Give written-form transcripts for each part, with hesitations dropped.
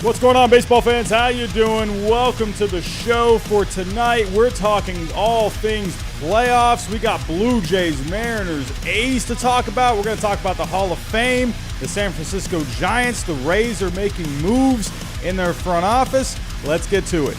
What's going on, baseball fans? How you doing? Welcome to the show for tonight. We're talking all things playoffs. We got Blue Jays, Mariners, A's to talk about. We're going to talk about the Hall of Fame, the San Francisco Giants. The Rays are making moves in their front office. Let's get to it.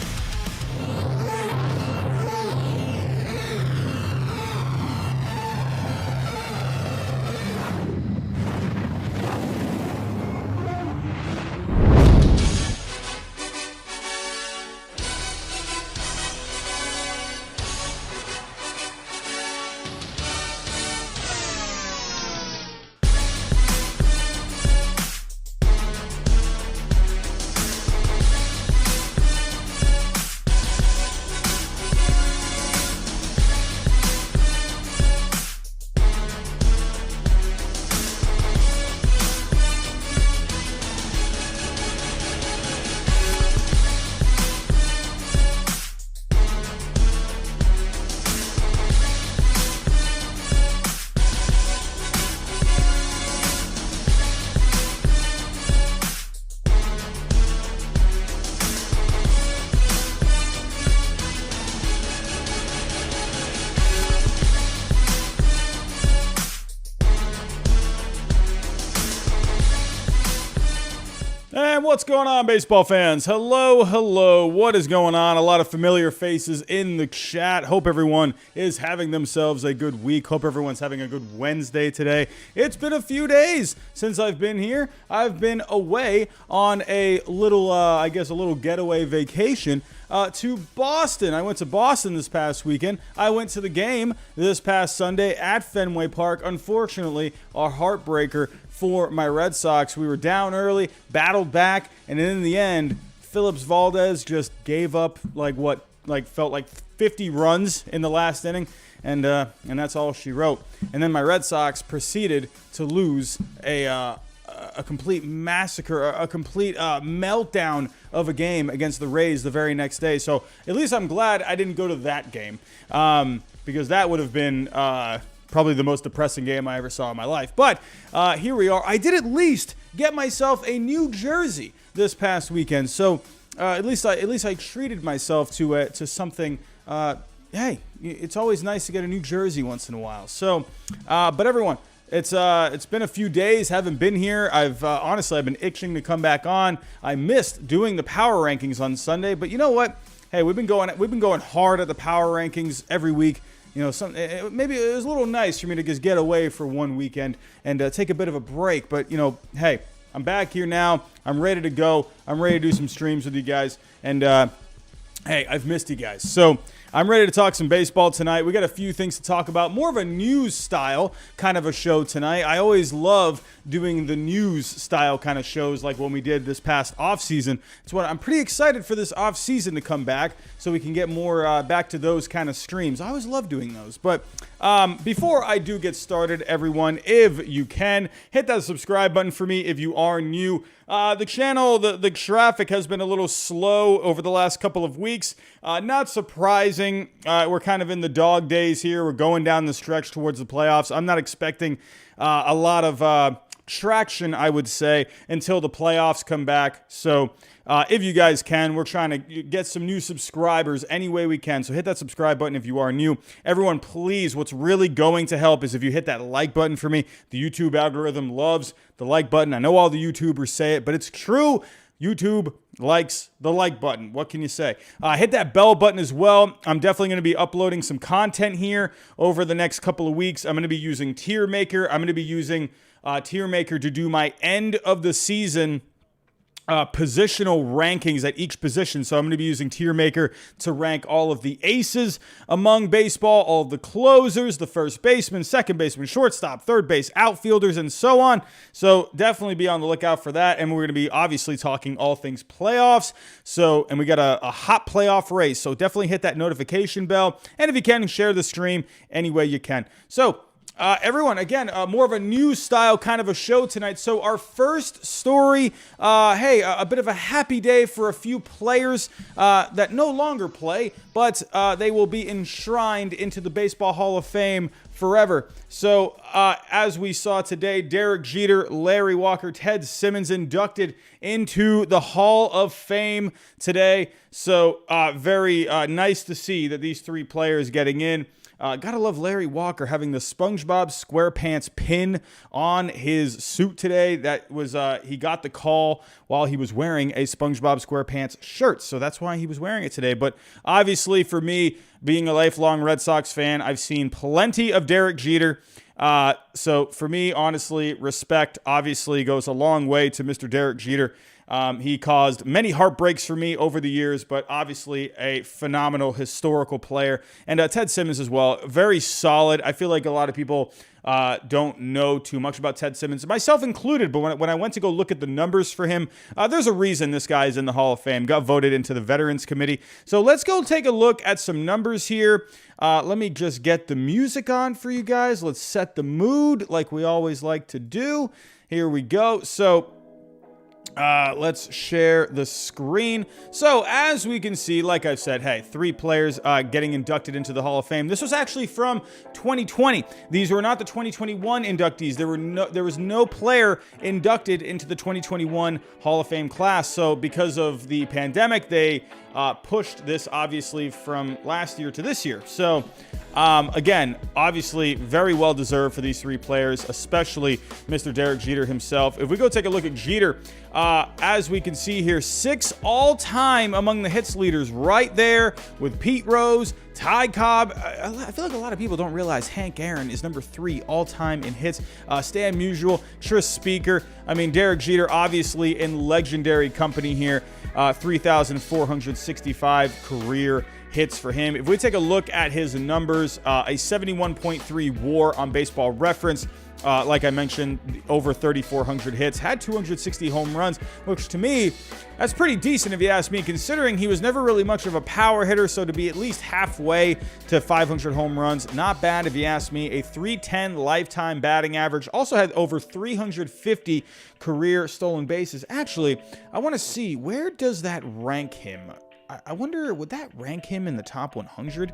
And what's going on, baseball fans? Hello. What is going on? A lot of familiar faces in the chat. Hope everyone is having themselves a good week. Hope everyone's having a good Wednesday today. It's been a few days since I've been here. I've been away on a little, a little getaway vacation to Boston. I went to Boston this past weekend. I went to the game this past Sunday at Fenway Park. Unfortunately, a heartbreaker for my Red Sox. We were down early, battled back, and in the end, Phillips Valdez just gave up felt like 50 runs in the last inning, and that's all she wrote. And then my Red Sox proceeded to lose a complete massacre, a complete meltdown of a game against the Rays the very next day. So at least I'm glad I didn't go to that game, because that would have been probably the most depressing game I ever saw in my life. But here we are. I did at least get myself a new jersey this past weekend. So at least I treated myself to something. Hey, it's always nice to get a new jersey once in a while. So, but everyone, it's been a few days. Haven't been here. I've been itching to come back on. I missed doing the power rankings on Sunday, but you know what? Hey, we've been going hard at the power rankings every week. You know, maybe it was a little nice for me to just get away for one weekend and take a bit of a break. But, you know, hey, I'm back here now. I'm ready to go. I'm ready to do some streams with you guys. And, hey, I've missed you guys. So I'm ready to talk some baseball tonight. We got a few things to talk about. More of a news style kind of a show tonight. I always love doing the news style kind of shows like when we did this past offseason. It's what I'm pretty excited for this offseason to come back so we can get more back to those kind of streams. I always love doing those. But before I do get started, everyone, if you can, hit that subscribe button for me if you are new. The channel, the traffic has been a little slow over the last couple of weeks. Not surprising. We're kind of in the dog days here. We're going down the stretch towards the playoffs. I'm not expecting a lot of traction, I would say, until the playoffs come back. So if you guys can, we're trying to get some new subscribers any way we can. So hit that subscribe button if you are new. Everyone, please, what's really going to help is if you hit that like button for me. The YouTube algorithm loves the like button. I know all the YouTubers say it, but it's true. YouTube likes the like button. What can you say? Hit that bell button as well. I'm definitely going to be uploading some content here over the next couple of weeks. I'm going to be using Tier Maker. I'm going to be using Tier Maker to do my end of the season positional rankings at each position. So I'm going to be using Tier Maker to rank all of the aces among baseball, all of the closers, the first baseman, second baseman, shortstop, third base, outfielders, and so on. So definitely be on the lookout for that. And we're going to be obviously talking all things playoffs. So, and we got a hot playoff race. So definitely hit that notification bell. And if you can, share the stream any way you can. So Everyone, again, more of a news style kind of a show tonight. So our first story, a bit of a happy day for a few players that no longer play, but they will be enshrined into the Baseball Hall of Fame forever. So as we saw today, Derek Jeter, Larry Walker, Ted Simmons inducted into the Hall of Fame today. So very nice to see that these three players getting in. Gotta love Larry Walker having the SpongeBob SquarePants pin on his suit today. That was, he got the call while he was wearing a SpongeBob SquarePants shirt. So that's why he was wearing it today. But obviously for me, being a lifelong Red Sox fan, I've seen plenty of Derek Jeter. So for me, honestly, respect obviously goes a long way to Mr. Derek Jeter. He caused many heartbreaks for me over the years, but obviously a phenomenal historical player. And Ted Simmons as well, very solid. I feel like a lot of people don't know too much about Ted Simmons, myself included. But when I went to go look at the numbers for him, there's a reason this guy is in the Hall of Fame, got voted into the Veterans Committee. So let's go take a look at some numbers here. Let me just get the music on for you guys. Let's set the mood like we always like to do. Here we go. So let's share the screen. So as we can see, like I've said, hey, three players getting inducted into the Hall of Fame. This was actually from 2020. These were not the 2021 inductees. There was no player inducted into the 2021 Hall of Fame class. So because of the pandemic, they pushed this obviously from last year to this year. So again, obviously very well deserved for these three players, especially Mr. Derek Jeter himself. If we go take a look at Jeter, as we can see here, 6 all-time among the hits leaders right there with Pete Rose, Ty Cobb. I feel like a lot of people don't realize Hank Aaron is number 3 all-time in hits. Stan Musial, Tris Speaker. I mean, Derek Jeter obviously in legendary company here. 3,465 career hits for him. If we take a look at his numbers, a 71.3 WAR on Baseball Reference. Like I mentioned, over 3,400 hits, had 260 home runs, which to me, that's pretty decent if you ask me, considering he was never really much of a power hitter. So to be at least halfway to 500 home runs, not bad if you ask me. A 310 lifetime batting average, also had over 350 career stolen bases. Actually, I want to see, where does that rank him? I wonder, would that rank him in the top 100?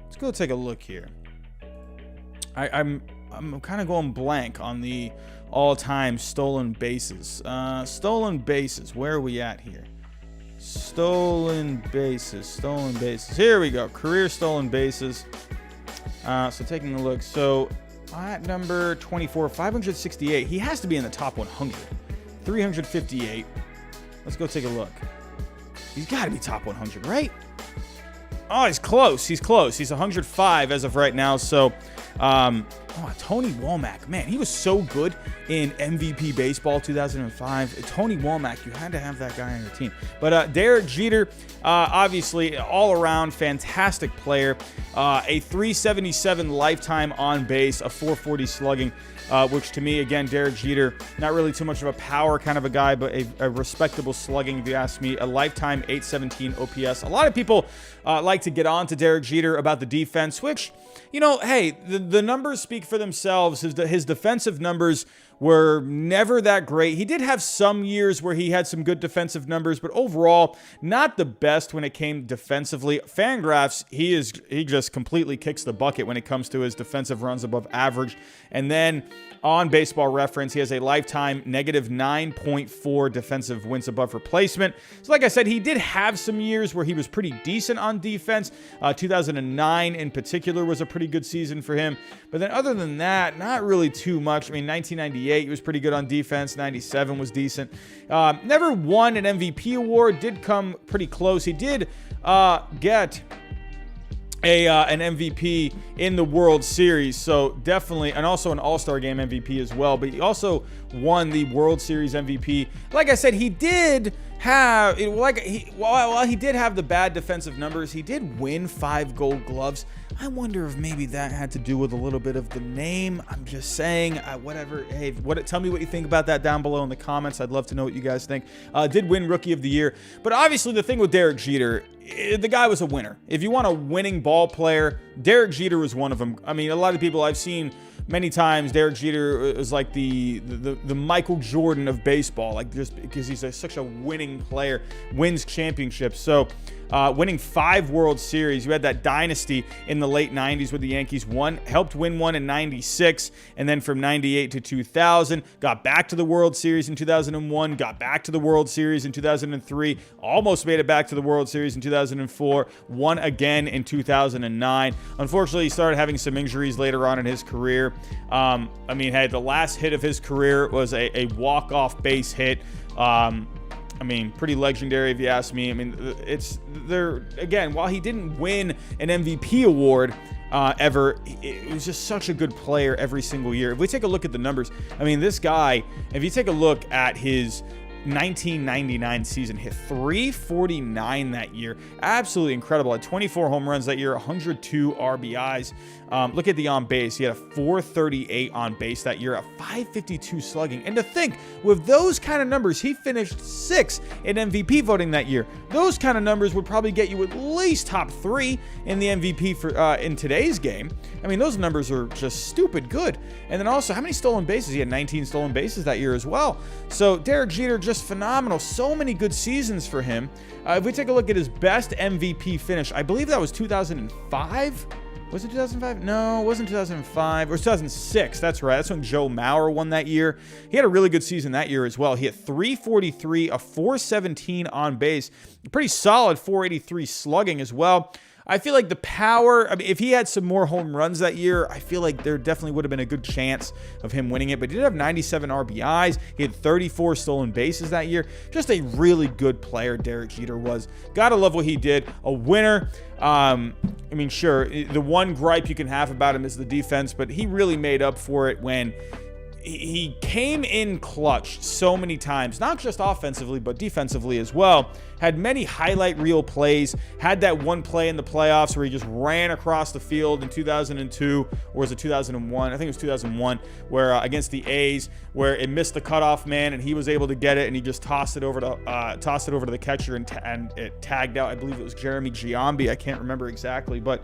Let's go take a look here. I'm kind of going blank on the all-time stolen bases. Stolen bases. Where are we at here? Stolen bases. Here we go. Career stolen bases. So taking a look. So at number 24, 568. He has to be in the top 100. 358. Let's go take a look. He's got to be top 100, right? Oh, he's close. He's 105 as of right now. So, Tony Womack, man, he was so good in MVP baseball 2005. Tony Womack, you had to have that guy on your team. But Derek Jeter, obviously all around fantastic player. A 377 lifetime on base, a 440 slugging. Which to me, again, Derek Jeter, not really too much of a power kind of a guy, but a respectable slugging, if you ask me. A lifetime 817 OPS. A lot of people like to get on to Derek Jeter about the defense, which, you know, hey, the numbers speak for themselves. His defensive numbers were never that great. He did have some years where he had some good defensive numbers, but overall, not the best when it came defensively. Fangraphs, he just completely kicks the bucket when it comes to his defensive runs above average. And then on Baseball Reference, he has a lifetime negative 9.4 defensive wins above replacement. So like I said, he did have some years where he was pretty decent on defense. 2009 in particular was a pretty good season for him. But then other than that, not really too much. I mean, 1998, he was pretty good on defense. 97 was decent. Never won an MVP award. Did come pretty close. He did get an MVP in the World Series, so definitely, and also an All-Star Game MVP as well. But he also won the World Series MVP. Like I said, he did have, while he did have the bad defensive numbers, he did win 5 Gold Gloves. I wonder if maybe that had to do with a little bit of the name. I'm just saying, whatever. Hey, tell me what you think about that down below in the comments. I'd love to know what you guys think. Did win Rookie of the Year. But obviously the thing with Derek Jeter, the guy was a winner. If you want a winning ball player, Derek Jeter was one of them. I mean, a lot of people I've seen many times Derek Jeter is like the Michael Jordan of baseball, like just because he's such a winning player, wins championships. So winning 5 World Series. You had that dynasty in the late 90s with the Yankees. Helped win one in 96, and then from 98 to 2000, got back to the World Series in 2001, got back to the World Series in 2003, almost made it back to the World Series in 2004, won again in 2009. Unfortunately, he started having some injuries later on in his career. The last hit of his career was a walk-off base hit. Pretty legendary if you ask me. While he didn't win an MVP award ever, it was just such a good player every single year. If we take a look at the numbers, this guy, if you take a look at his 1999 season, hit 349 that year. Absolutely incredible. Had 24 home runs that year, 102 RBIs. Look at the on base. He had a 438 on base that year, a 552 slugging. And to think, with those kind of numbers, he finished 6th in MVP voting that year. Those kind of numbers would probably get you at least top 3 in the MVP for in today's game. Those numbers are just stupid good. And then also, how many stolen bases? He had 19 stolen bases that year as well. So Derek Jeter, just phenomenal. So many good seasons for him. If we take a look at his best MVP finish, I believe that was 2005. Was it 2005? No, it wasn't 2005. It was 2006. That's right. That's when Joe Mauer won that year. He had a really good season that year as well. He had 343, a 417 on base, pretty solid 483 slugging as well. I feel like the power, if he had some more home runs that year, I feel like there definitely would have been a good chance of him winning it. But he did have 97 RBIs. He had 34 stolen bases that year. Just a really good player, Derek Jeter was. Gotta love what he did. A winner. Sure, the one gripe you can have about him is the defense, but he really made up for it when he came in clutch so many times, not just offensively, but defensively as well. Had many highlight reel plays. Had that one play in the playoffs where he just ran across the field in 2002, or was it 2001? I think it was 2001, where against the A's, where it missed the cutoff man, and he was able to get it, and he just tossed it over to the catcher, and it tagged out. I believe it was Jeremy Giambi. I can't remember exactly, but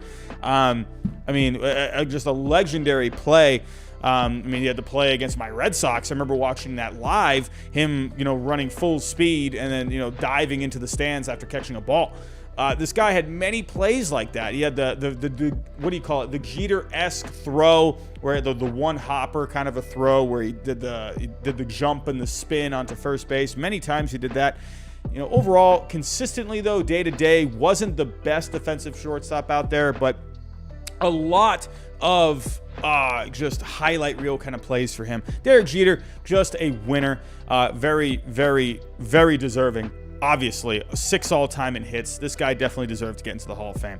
just a legendary play. He had to play against my Red Sox. I remember watching that live, him, running full speed and then, diving into the stands after catching a ball. This guy had many plays like that. He had the what do you call it? The Jeter-esque throw, where the one hopper kind of a throw where he did the jump and the spin onto first base. Many times he did that. Overall, consistently though, day to day, wasn't the best defensive shortstop out there, but a lot of just highlight reel kind of plays for him. Derek Jeter, just a winner. Very, very, very deserving. Obviously, 6 all-time in hits. This guy definitely deserved to get into the Hall of Fame.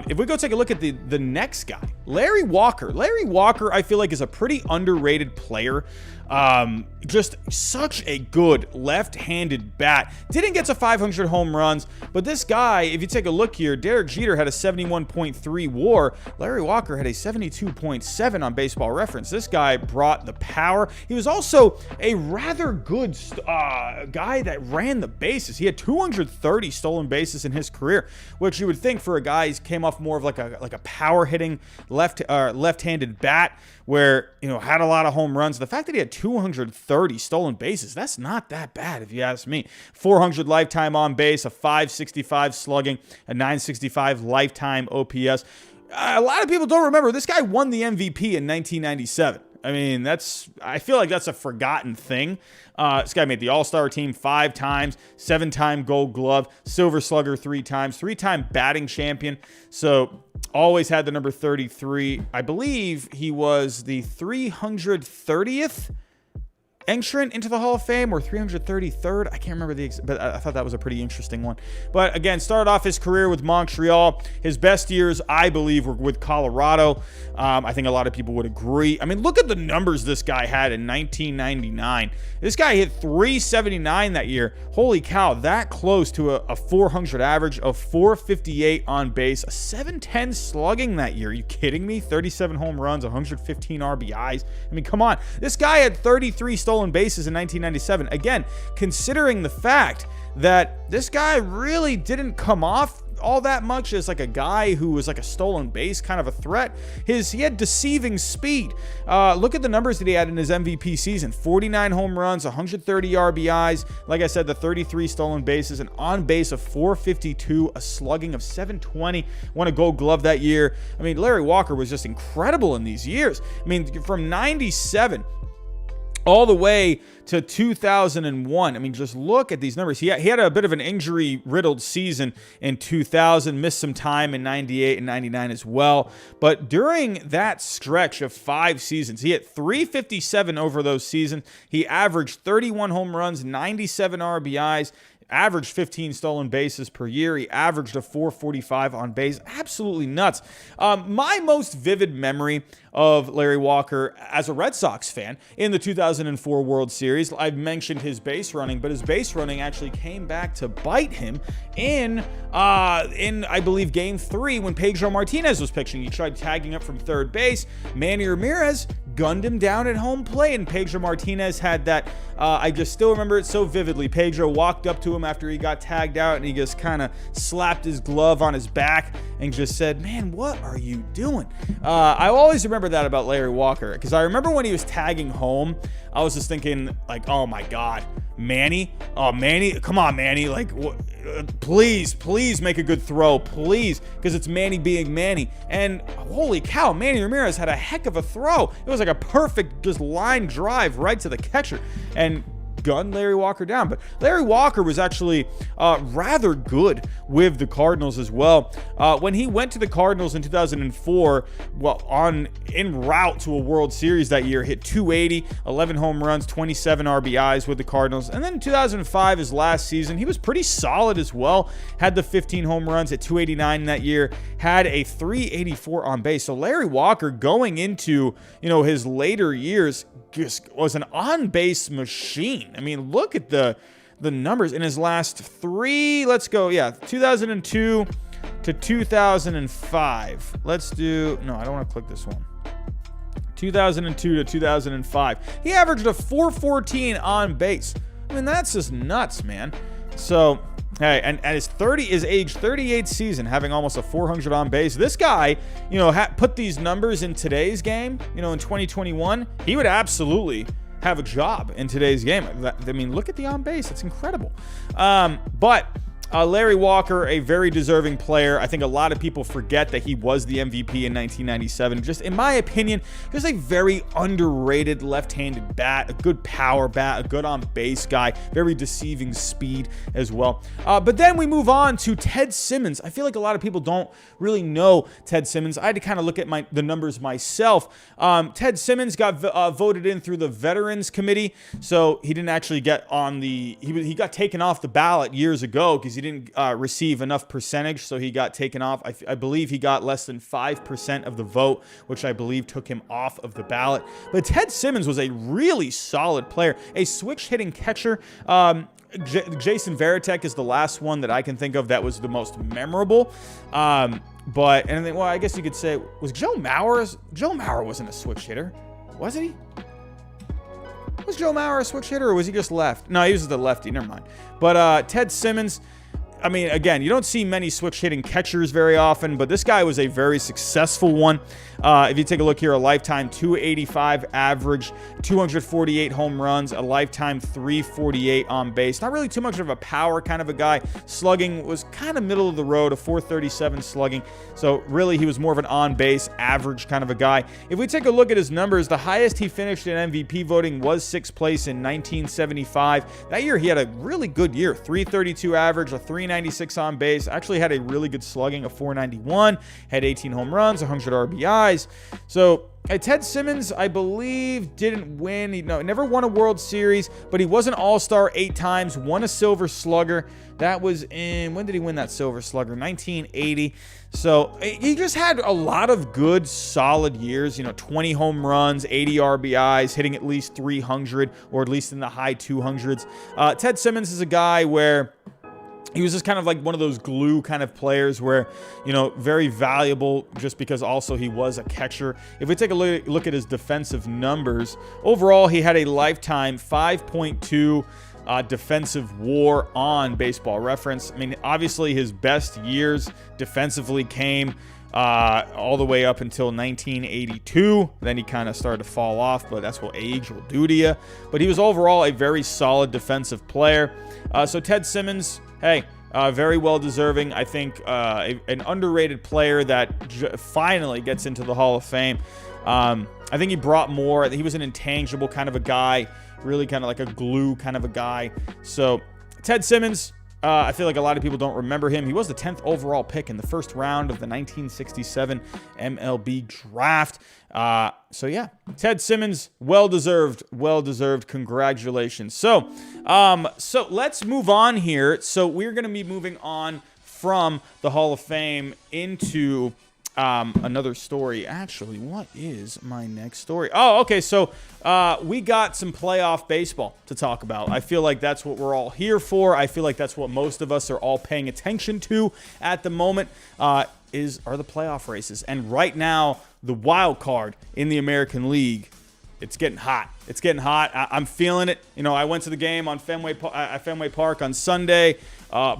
If we go take a look at the next guy, Larry Walker. Larry Walker, I feel like, is a pretty underrated player. Just such a good left-handed bat. Didn't get to 500 home runs, but this guy, if you take a look here, Derek Jeter had a 71.3 WAR. Larry Walker had a 72.7 on Baseball Reference. This guy brought the power. He was also a rather good guy that ran the bases. He had 230 stolen bases in his career, which you would think for a guy who came off more of like a power hitting left-handed bat, where had a lot of home runs. The fact that he had 230 stolen bases, that's not that bad if you ask me. 400 lifetime on base, a 565 slugging, a 965 lifetime OPS. A lot of people don't remember this guy won the MVP in 1997. I feel like that's a forgotten thing. This guy made the All-Star team 5 times, 7-time Gold Glove, Silver Slugger 3 times, 3-time batting champion. So always had the number 33. I believe he was the 330th entrant into the Hall of Fame, or 333rd. I can't remember but I thought that was a pretty interesting one. But again, started off his career with Montreal. His best years, I believe, were with Colorado. I think a lot of people would agree. Look at the numbers this guy had in 1999. This guy hit 379 that year. Holy cow, that close to a 400 average, of 458 on base, a 710 slugging that year. Are you kidding me? 37 home runs, 115 RBIs. Come on. This guy had 33 stolen bases in 1997. Again, considering the fact that this guy really didn't come off all that much as like a guy who was like a stolen base kind of a threat. He had deceiving speed. Look at the numbers that he had in his MVP season: 49 home runs, 130 RBIs. Like I said, the 33 stolen bases, an on base of 452, a slugging of 720. Won a Gold Glove that year. I mean, Larry Walker was just incredible in these years. I mean, from 97 all the way to 2001. I mean, just look at these numbers. He had a bit of an injury-riddled season in 2000, missed some time in 98 and 99 as well. But during that stretch of 5 seasons, he hit 357 over those seasons. He averaged 31 home runs, 97 RBIs, averaged 15 stolen bases per year. He averaged a 445 on base. Absolutely nuts. My most vivid memory of Larry Walker as a Red Sox fan in the 2004 World Series, I've mentioned his base running, but his base running actually came back to bite him in I believe Game 3 when Pedro Martinez was pitching. He tried tagging up from third base. Manny Ramirez gunned him down at home plate, and Pedro Martinez had that, I just still remember it so vividly. Pedro walked up to him after he got tagged out, and he just kind of slapped his glove on his back and just said, "Man, what are you doing?" I always remember that about Larry Walker, because I remember when he was tagging home, I was just thinking, like, oh my God, Manny? Oh, Manny, come on, Manny. Like, please make a good throw, please, because it's Manny being Manny. And holy cow, Manny Ramirez had a heck of a throw. It was like a perfect just line drive right to the catcher and gunned Larry Walker down. But Larry Walker was actually rather good with the Cardinals as well. When he went to the Cardinals in 2004, en route to a World Series that year, hit 280, 11 home runs, 27 RBIs with the Cardinals. And then in 2005, his last season, he was pretty solid as well. Had the 15 home runs at 289 that year, had a 384 on base. So Larry Walker going into, his later years just was an on-base machine. I mean, look at the numbers in his last 3. Let's go. Yeah, 2002 to 2005. Let's do. No, I don't want to click this one. 2002 to 2005. He averaged a 414 on base. I mean, that's just nuts, man. So, hey, and at his age 38 season, having almost a 400 on base, this guy, put these numbers in today's game, in 2021, he would absolutely have a job in today's game. I mean, look at the on base. It's incredible. But Larry Walker, a very deserving player. I think a lot of people forget that he was the MVP in 1997. Just in my opinion, just a very underrated left-handed bat, a good power bat, a good on-base guy, very deceiving speed as well. But then we move on to Ted Simmons. I feel like a lot of people don't really know Ted Simmons. I had to kind of look at the numbers myself. Ted Simmons got voted in through the Veterans Committee, so he didn't actually get on he got taken off the ballot years ago because he didn't receive enough percentage, so he got taken off. I believe he got less than 5% of the vote, which I believe took him off of the ballot. But Ted Simmons was a really solid player, a switch-hitting catcher. Jason Varitek is the last one that I can think of that was the most memorable. I guess you could say, was Joe Mauer? Joe Mauer wasn't a switch hitter, was he? Was Joe Mauer a switch hitter, or was he just left? No, he was the lefty. Never mind. But Ted Simmons, I mean, again, you don't see many switch-hitting catchers very often, but this guy was a very successful one. If you take a look here, a lifetime 285 average, 248 home runs, a lifetime 348 on base. Not really too much of a power kind of a guy. Slugging was kind of middle of the road, a 437 slugging. So really, he was more of an on-base average kind of a guy. If we take a look at his numbers, the highest he finished in MVP voting was 6th place in 1975. That year, he had a really good year, 332 average, a 396 on base. Actually had a really good slugging, a 491, had 18 home runs, 100 RBIs. So Ted Simmons, I believe, didn't win. He never won a World Series, but he was an All-Star 8 times, won a Silver Slugger. That was when did he win that Silver Slugger? 1980. So he just had a lot of good, solid years. 20 home runs, 80 RBIs, hitting at least 300, or at least in the high 200s. Ted Simmons is a guy where he was just kind of like one of those glue kind of players where, very valuable just because also he was a catcher. If we take a look at his defensive numbers, overall he had a lifetime 5.2 defensive war on Baseball Reference. I mean, obviously his best years defensively came all the way up until 1982. Then he kind of started to fall off, but that's what age will do to you. But he was overall a very solid defensive player. So Ted Simmons, hey, very well deserving. I think an underrated player that finally gets into the Hall of Fame. I think he brought more. He was an intangible kind of a guy, really kind of like a glue kind of a guy. So Ted Simmons, I feel like a lot of people don't remember him. He was the 10th overall pick in the first round of the 1967 MLB draft. So yeah, Ted Simmons, well-deserved. Congratulations. So let's move on here. So we're going to be moving on from the Hall of Fame into another story. Actually, what is my next story? Oh, okay. So we got some playoff baseball to talk about. I feel like that's what we're all here for. I feel like that's what most of us are all paying attention to at the moment. Are the playoff races. And right now, the wild card in the American League, it's getting hot. It's getting hot. I'm feeling it. You know, I went to the game on Fenway Park on Sunday.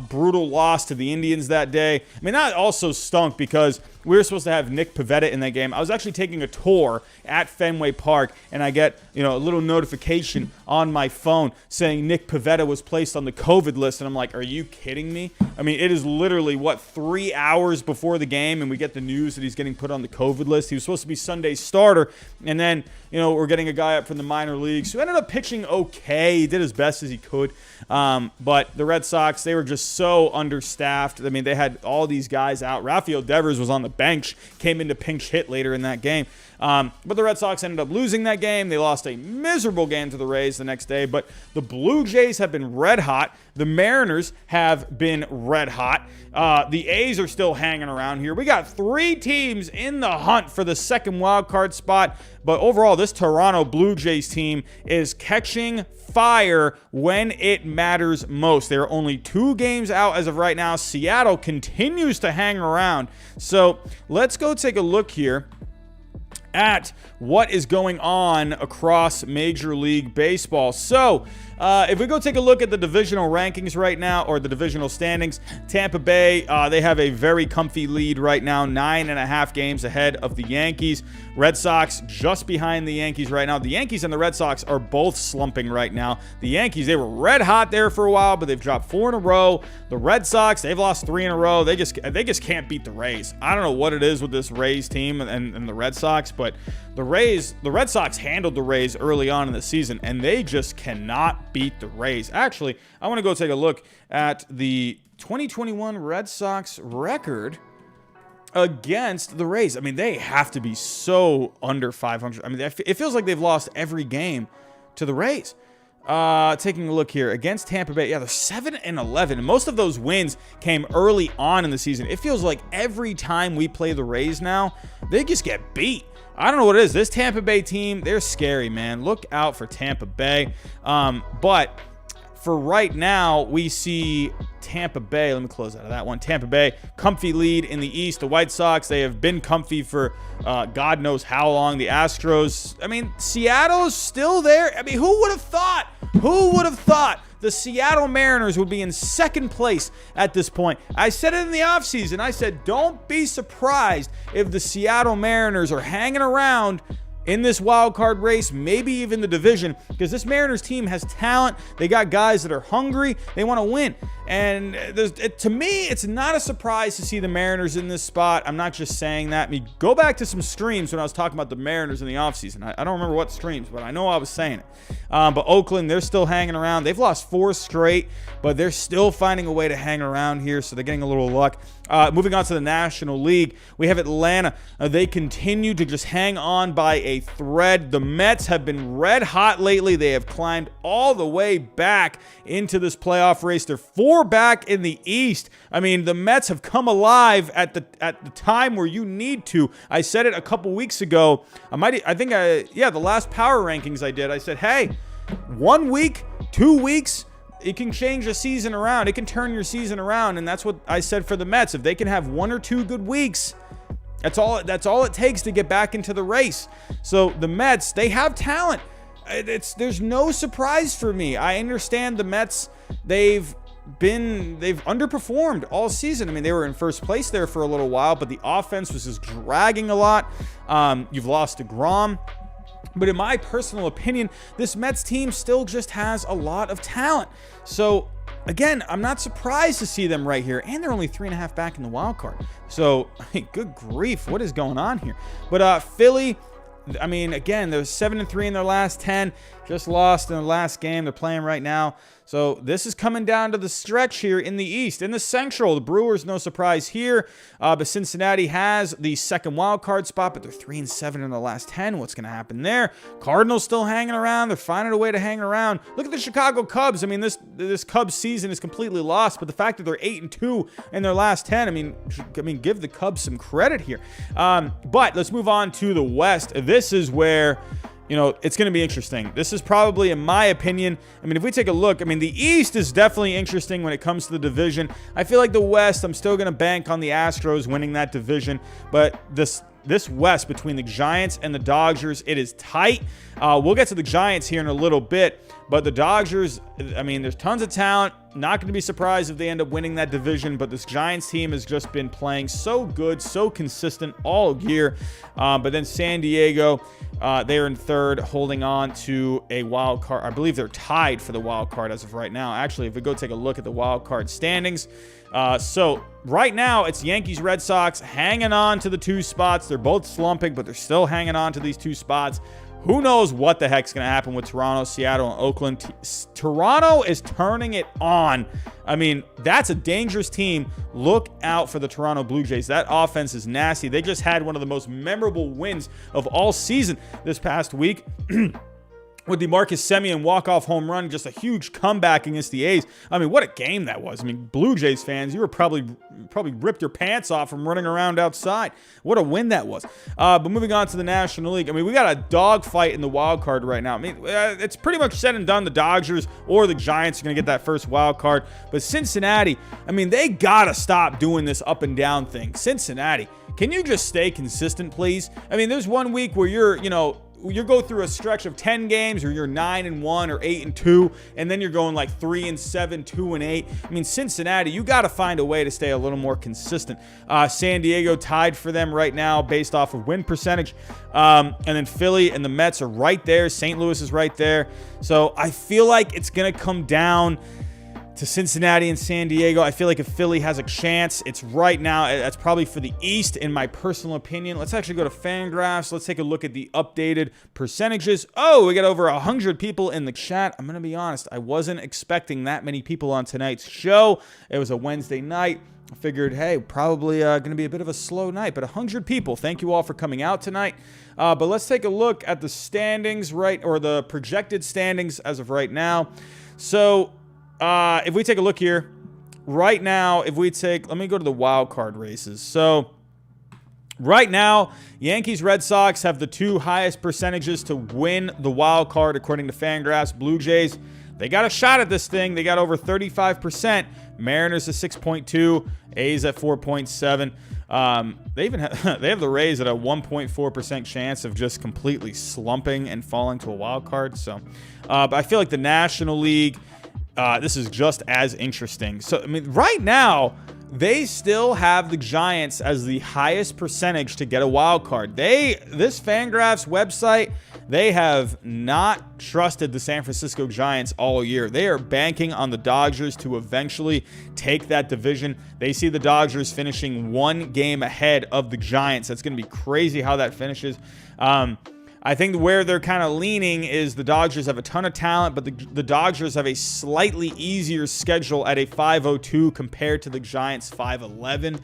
Brutal loss to the Indians that day. I mean, that also stunk because we were supposed to have Nick Pivetta in that game. I was actually taking a tour at Fenway Park, and I get, a little notification on my phone saying Nick Pivetta was placed on the COVID list, and I'm like, are you kidding me? I mean, it is literally, 3 hours before the game, and we get the news that he's getting put on the COVID list. He was supposed to be Sunday's starter, and then, we're getting a guy up from the minor leagues who ended up pitching okay. He did as best as he could, but the Red Sox, they were just so understaffed. I mean, they had all these guys out. Rafael Devers was on the bench, came in to pinch hit later in that game. But the Red Sox ended up losing that game. They lost a miserable game to the Rays the next day. But the Blue Jays have been red hot. The Mariners have been red hot. The A's are still hanging around here. We got 3 teams in the hunt for the second wild card spot. But overall, this Toronto Blue Jays team is catching fire when it matters most. They're only 2 games out as of right now. Seattle continues to hang around. So let's go take a look here at what is going on across Major League Baseball. So, if we go take a look at the divisional rankings right now, or the divisional standings, Tampa Bay, they have a very comfy lead right now, 9.5 games ahead of the Yankees. Red Sox just behind the Yankees right now. The Yankees and the Red Sox are both slumping right now. The Yankees, they were red hot there for a while, but they've dropped 4 in a row. The Red Sox, they've lost 3 in a row. They just can't beat the Rays. I don't know what it is with this Rays team and the Red Sox, but the Red Sox handled the Rays early on in the season, and they just cannot beat the Rays. Actually, I want to go take a look at the 2021 Red Sox record against the Rays. I mean, they have to be so under 500. I mean, it feels like they've lost every game to the Rays. Taking a look here against Tampa Bay. Yeah, they're 7-11. And most of those wins came early on in the season. It feels like every time we play the Rays now, they just get beat. I don't know what it is. This Tampa Bay team, they're scary, man. Look out for Tampa Bay. But for right now, we see Tampa Bay. Let me close out of that one. Tampa Bay, comfy lead in the East. The White Sox, they have been comfy for God knows how long. The Astros, I mean, Seattle's still there. I mean, who would have thought? Who would have thought the Seattle Mariners would be in second place at this point? I said it in the offseason. I said, don't be surprised if the Seattle Mariners are hanging around in this wild card race, maybe even the division, because this Mariners team has talent. They got guys that are hungry. They want to win. And to me, it's not a surprise to see the Mariners in this spot. I'm not just saying that. I mean, go back to some streams when I was talking about the Mariners in the offseason. I don't remember what streams, but I know I was saying it. But Oakland, they're still hanging around. They've lost 4 straight, but they're still finding a way to hang around here, so they're getting a little luck. Moving on to the National League, we have Atlanta. They continue to just hang on by a thread. The Mets have been red hot lately. They have climbed all the way back into this playoff race. They're 4 back in the East. I mean, the Mets have come alive at the time where you need to. I said it a couple weeks ago. The last power rankings I did, I said, hey, 1 week, 2 weeks, it can change a season around. It can turn your season around, and that's what I said for the Mets. If they can have 1 or 2 good weeks, that's all it takes to get back into the race. So the Mets, they have talent. there's no surprise for me. I understand the Mets, they've underperformed all season. I mean, they were in first place there for a little while, but the offense was just dragging a lot. You've lost DeGrom. But in my personal opinion, this Mets team still just has a lot of talent. So, again, I'm not surprised to see them right here. And they're only 3.5 back in the wild card. So, good grief, what is going on here? But Philly, I mean, again, they're 7-3 in their last 10. Just lost in their last game. They're playing right now. So this is coming down to the stretch here in the East. In the Central, the Brewers, no surprise here. But Cincinnati has the second wild card spot, but they're 3-7 in the last 10. What's going to happen there? Cardinals still hanging around. They're finding a way to hang around. Look at the Chicago Cubs. I mean, this Cubs season is completely lost, but the fact that they're 8-2 in their last 10, I mean, give the Cubs some credit here. But let's move on to the West. This is where, it's going to be interesting. This is probably, in my opinion, I mean, if we take a look, I mean, the East is definitely interesting when it comes to the division. I feel like the West, I'm still going to bank on the Astros winning that division. But this West between the Giants and the Dodgers, it is tight. We'll get to the Giants here in a little bit. But the Dodgers, I mean, there's tons of talent. Not going to be surprised if they end up winning that division. But this Giants team has just been playing so good, so consistent all year. But then San Diego, they are in third, holding on to a wild card. I believe they're tied for the wild card as of right now. Actually, if we go take a look at the wild card standings. So right now, it's Yankees, Red Sox hanging on to the 2 spots. They're both slumping, but they're still hanging on to these 2 spots. Who knows what the heck's going to happen with Toronto, Seattle, and Oakland. Toronto is turning it on. I mean, that's a dangerous team. Look out for the Toronto Blue Jays. That offense is nasty. They just had one of the most memorable wins of all season this past week. With the Marcus Semien walk-off home run, just a huge comeback against the A's. I mean, what a game that was. I mean, Blue Jays fans, you were probably ripped your pants off from running around outside. What a win that was. But moving on to the National League, I mean, we got a dogfight in the wild card right now. I mean, it's pretty much said and done. The Dodgers or the Giants are going to get that first wild card. But Cincinnati, I mean, they got to stop doing this up and down thing. Cincinnati, can you just stay consistent, please? I mean, there's one week where you go through a stretch of 10 games or you're 9-1 or 8-2, and then you're going like 3-7, 2-8. I mean, Cincinnati, you got to find a way to stay a little more consistent. San Diego tied for them right now based off of win percentage. And then Philly and the Mets are right there. St. Louis is right there. So I feel like it's going to come down to Cincinnati and San Diego. I feel like if Philly has a chance, it's right now. That's probably for the East, in my personal opinion. Let's actually go to FanGraphs. Let's take a look at the updated percentages. Oh, we got over 100 people in the chat. I'm going to be honest. I wasn't expecting that many people on tonight's show. It was a Wednesday night. I figured, hey, probably going to be a bit of a slow night. But 100 people. Thank you all for coming out tonight. But let's take a look at the standings, or the projected standings as of right now. So, if we take a look here, right now, let me go to the wild card races. So, right now, Yankees, Red Sox have the 2 highest percentages to win the wild card, according to FanGraphs. Blue Jays, they got a shot at this thing. They got over 35%. Mariners at 6.2, A's at 4.7. They have the Rays at a 1.4% chance of just completely slumping and falling to a wild card. So, but I feel like the National League, this is just as interesting. So, I mean, right now, they still have the Giants as the highest percentage to get a wild card. This FanGraphs website, they have not trusted the San Francisco Giants all year. They are banking on the Dodgers to eventually take that division. They see the Dodgers finishing 1 game ahead of the Giants. That's going to be crazy how that finishes. I think where they're kind of leaning is the Dodgers have a ton of talent, but the Dodgers have a slightly easier schedule at a 502 compared to the Giants' 511.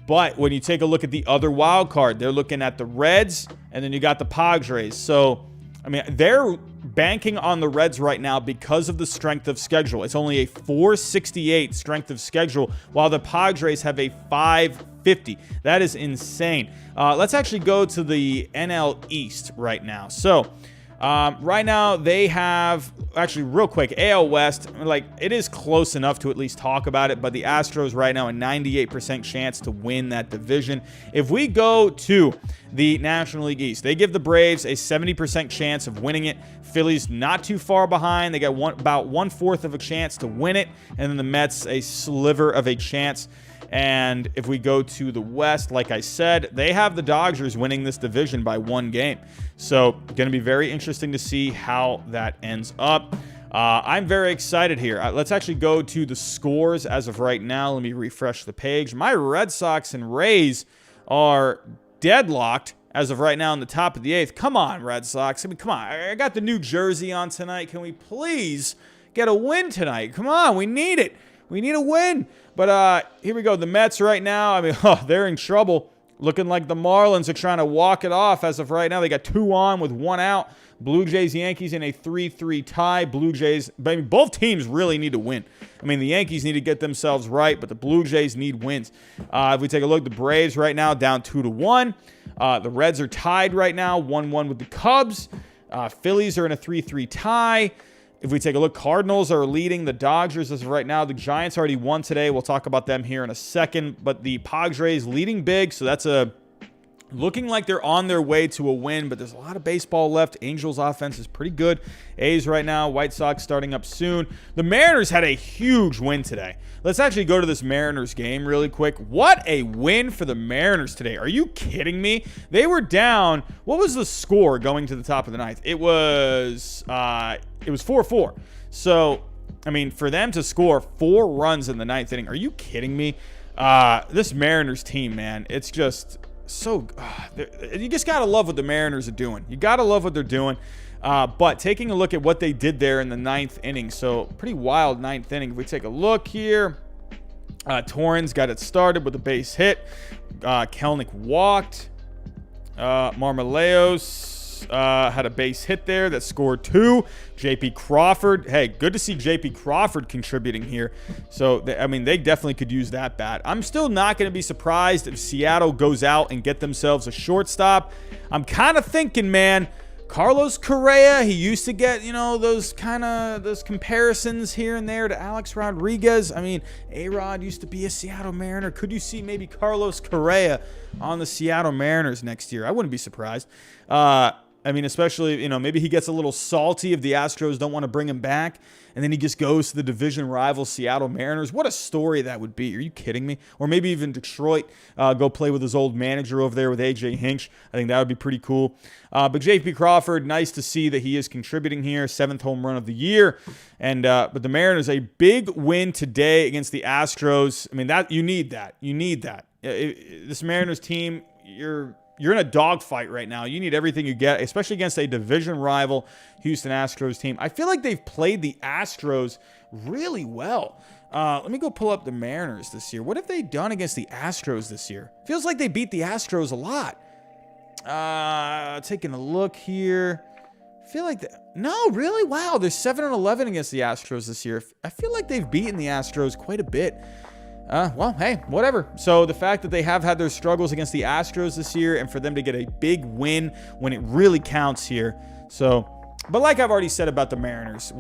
But when you take a look at the other wild card, they're looking at the Reds, and then you got the Padres. So, I mean, they're banking on the Reds right now because of the strength of schedule. It's only a 468 strength of schedule, while the Padres have a 550. That is insane. Let's actually go to the NL East right now. So, Right now, they have, actually, real quick, AL West, like, it is close enough to at least talk about it, but the Astros right now, a 98% chance to win that division. If we go to the National League East, they give the Braves a 70% chance of winning it. Phillies not too far behind. They got about 1/4 of a chance to win it, and then the Mets a sliver of a chance. And if we go to the West, like I said, they have the Dodgers winning this division by 1 game. So going to be very interesting to see how that ends up. I'm very excited here. Let's actually go to the scores as of right now. Let me refresh the page. My Red Sox and Rays are deadlocked as of right now in the top of the 8th. Come on, Red Sox. I mean, come on. I got the New Jersey on tonight. Can we please get a win tonight? Come on. We need it. We need a win. But here we go. The Mets right now, I mean, they're in trouble. Looking like the Marlins are trying to walk it off as of right now. They got 2 on with 1 out. Blue Jays, Yankees in a 3-3 tie. Blue Jays, I mean, both teams really need to win. I mean, the Yankees need to get themselves right, but the Blue Jays need wins. If we take a look, the Braves right now down 2-1. The Reds are tied right now, 1-1 with the Cubs. Phillies are in a 3-3 tie. If we take a look, Cardinals are leading the Dodgers as of right now. The Giants already won today. We'll talk about them here in a second. But the Padres leading big, so that's looking like they're on their way to a win, but there's a lot of baseball left. Angels offense is pretty good. A's right now, White Sox starting up soon. The Mariners had a huge win today. Let's actually go to this Mariners game really quick. What a win for the Mariners today. Are you kidding me? They were down. What was the score going to the top of the 9th? It was 4-4. So, I mean, for them to score 4 runs in the 9th inning, are you kidding me? This Mariners team, man, it's just so you just got to love what the Mariners are doing. You got to love what they're doing. But taking a look at what they did there in the 9th inning, so pretty wild 9th inning. If we take a look here, Torrens got it started with a base hit. Kelenic walked. Marmoleos had a base hit there that scored 2. J.P. Crawford. Hey, good to see J.P. Crawford contributing here. So, I mean, they definitely could use that bat. I'm still not going to be surprised if Seattle goes out and get themselves a shortstop. I'm kind of thinking, man, Carlos Correa, he used to get, those comparisons here and there to Alex Rodriguez. I mean, A-Rod used to be a Seattle Mariner. Could you see maybe Carlos Correa on the Seattle Mariners next year? I wouldn't be surprised. I mean, especially, maybe he gets a little salty if the Astros don't want to bring him back, and then he just goes to the division rival Seattle Mariners. What a story that would be. Are you kidding me? Or maybe even Detroit, go play with his old manager over there with A.J. Hinch. I think that would be pretty cool. But J.P. Crawford, nice to see that he is contributing here. 7th home run of the year. And but the Mariners, a big win today against the Astros. I mean, you need that. You need that. This Mariners team, you're in a dogfight right now. You need everything you get, especially against a division rival Houston Astros team. I feel like they've played the Astros really well. Let me go pull up the Mariners this year. What have they done against the Astros this year? Feels like they beat the Astros a lot. Taking a look here. I feel like no, really? Wow, they're 7-11 against the Astros this year. I feel like they've beaten the Astros quite a bit. Well, hey, whatever. So the fact that they have had their struggles against the Astros this year and for them to get a big win when it really counts here. So, but like I've already said about the Mariners,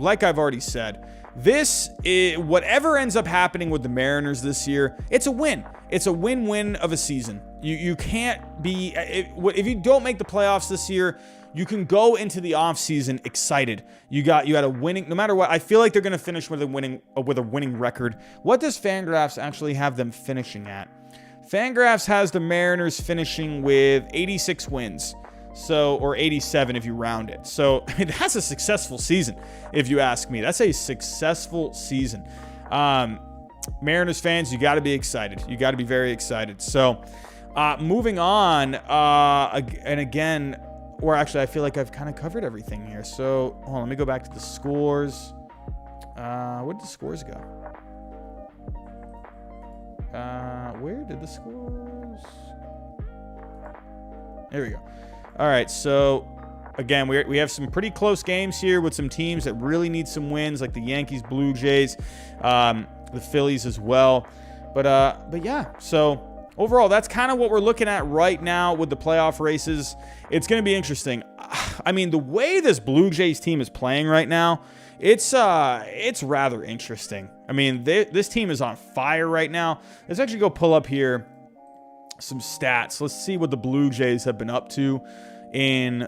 this is, whatever ends up happening with the Mariners this year, it's a win. It's a win-win of a season. You can't be, if you don't make the playoffs this year, you can go into the offseason excited. You had a winning, no matter what. I feel like they're going to finish with a winning record. What does Fangraphs actually have them finishing at? Fangraphs has the Mariners finishing with 86 wins. So, or 87 if you round it. So, I mean, that's a successful season, if you ask me. That's a successful season. Mariners fans, you got to be excited. You got to be very excited. So, moving on, and again, or actually, I feel like I've kind of covered everything here. So, hold on, let me go back to the scores. Where did the scores go? Where did the scores? There we go. All right, so again, we have some pretty close games here with some teams that really need some wins, like the Yankees, Blue Jays, the Phillies as well. But yeah, so overall, that's kind of what we're looking at right now with the playoff races. It's going to be interesting. I mean, the way this Blue Jays team is playing right now, it's rather interesting. I mean, this team is on fire right now. Let's actually go pull up here some stats. Let's see what the Blue Jays have been up to in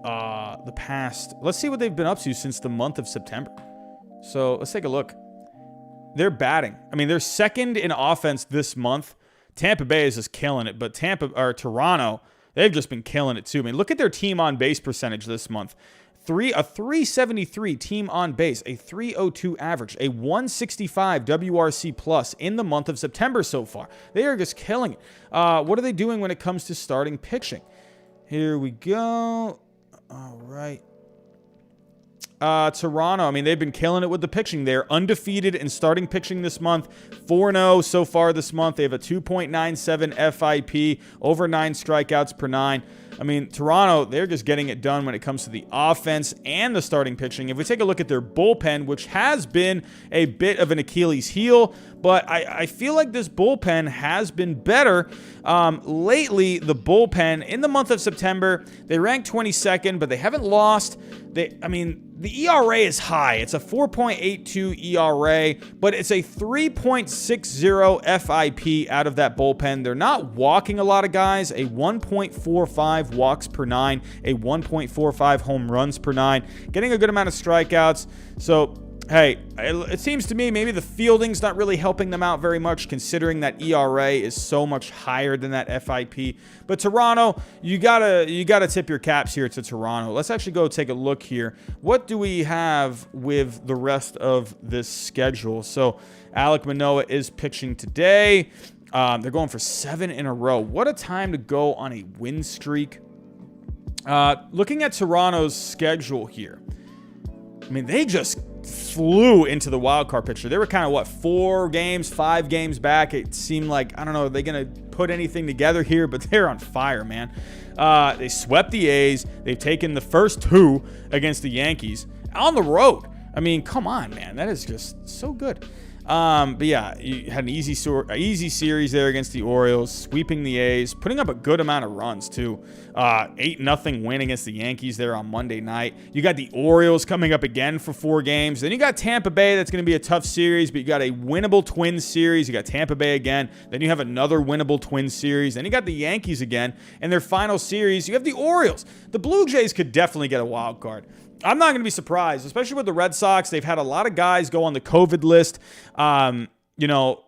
the past. Let's see what they've been up to since the month of September. So let's take a look. They're batting. I mean, they're second in offense this month. Tampa Bay is just killing it, but Toronto, they've just been killing it too. I mean, look at their team on base percentage this month. A 373 team on base, a 302 average, a 165 WRC plus in the month of September so far. They are just killing it. What are they doing when it comes to starting pitching? Here we go. All right. Toronto, I mean, they've been killing it with the pitching. They're undefeated in starting pitching this month. 4-0 so far this month. They have a 2.97 FIP, over 9 strikeouts per 9. I mean, Toronto, they're just getting it done when it comes to the offense and the starting pitching. If we take a look at their bullpen, which has been a bit of an Achilles heel, but I feel like this bullpen has been better. Lately, the bullpen, in the month of September, they ranked 22nd, but they haven't lost. The ERA is high. It's a 4.82 ERA, but it's a 3.60 FIP out of that bullpen. They're not walking a lot of guys. A 1.45 walks per 9, a 1.45 home runs per 9, getting a good amount of strikeouts. So, hey, it seems to me maybe the fielding's not really helping them out very much, considering that ERA is so much higher than that FIP. But Toronto, you gotta tip your caps here to Toronto. Let's actually go take a look here. What do we have with the rest of this schedule? So Alek Manoah is pitching today. They're going for 7 in a row. What a time to go on a win streak. Looking at Toronto's schedule here, I mean, they just flew into the wild card picture. They were kind of 5 games back. It seemed like, I don't know, are they going to put anything together here? But they're on fire, man. They swept the A's. They've taken the first 2 against the Yankees on the road. I mean, come on, man. That is just so good. But yeah, you had an easy series there against the Orioles, sweeping the A's, putting up a good amount of runs too. 8-0 win against the Yankees there on Monday night. You got the Orioles coming up again for 4 games. Then you got Tampa Bay. That's going to be a tough series, but you got a winnable Twins series. You got Tampa Bay again. Then you have another winnable Twins series. Then you got the Yankees again. And their final series, you have the Orioles. The Blue Jays could definitely get a wild card. I'm not going to be surprised, especially with the Red Sox. They've had a lot of guys go on the COVID list. I don't know.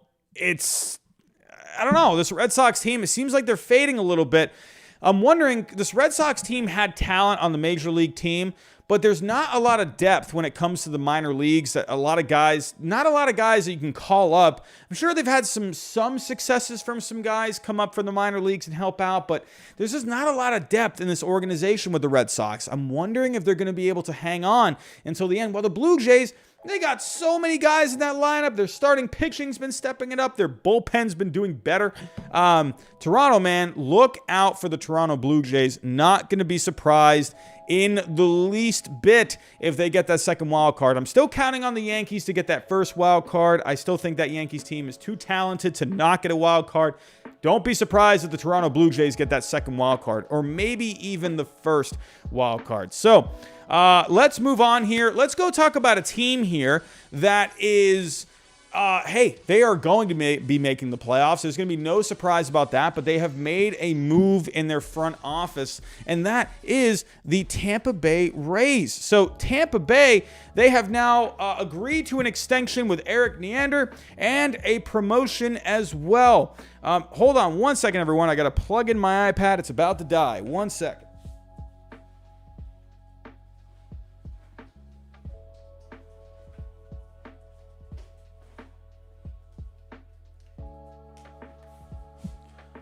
This Red Sox team, it seems like they're fading a little bit. I'm wondering, this Red Sox team had talent on the major league team, but there's not a lot of depth when it comes to the minor leagues. Not a lot of guys that you can call up. I'm sure they've had some successes from some guys come up from the minor leagues and help out, but there's just not a lot of depth in this organization with the Red Sox. I'm wondering if they're going to be able to hang on until the end. While the Blue Jays, they got so many guys in that lineup. Their starting pitching's been stepping it up. Their bullpen's been doing better. Toronto, man, look out for the Toronto Blue Jays. Not going to be surprised in the least bit if they get that second wild card. I'm still counting on the Yankees to get that first wild card. I still think that Yankees team is too talented to not get a wild card. Don't be surprised if the Toronto Blue Jays get that second wild card, or maybe even the first wild card. So let's move on here. Let's go talk about a team here that is, they are going to be making the playoffs. There's going to be no surprise about that, but they have made a move in their front office, and that is the Tampa Bay Rays. So Tampa Bay, they have now agreed to an extension with Erik Neander and a promotion as well. Hold on one second, everyone. I got to plug in my iPad. It's about to die. 1 second.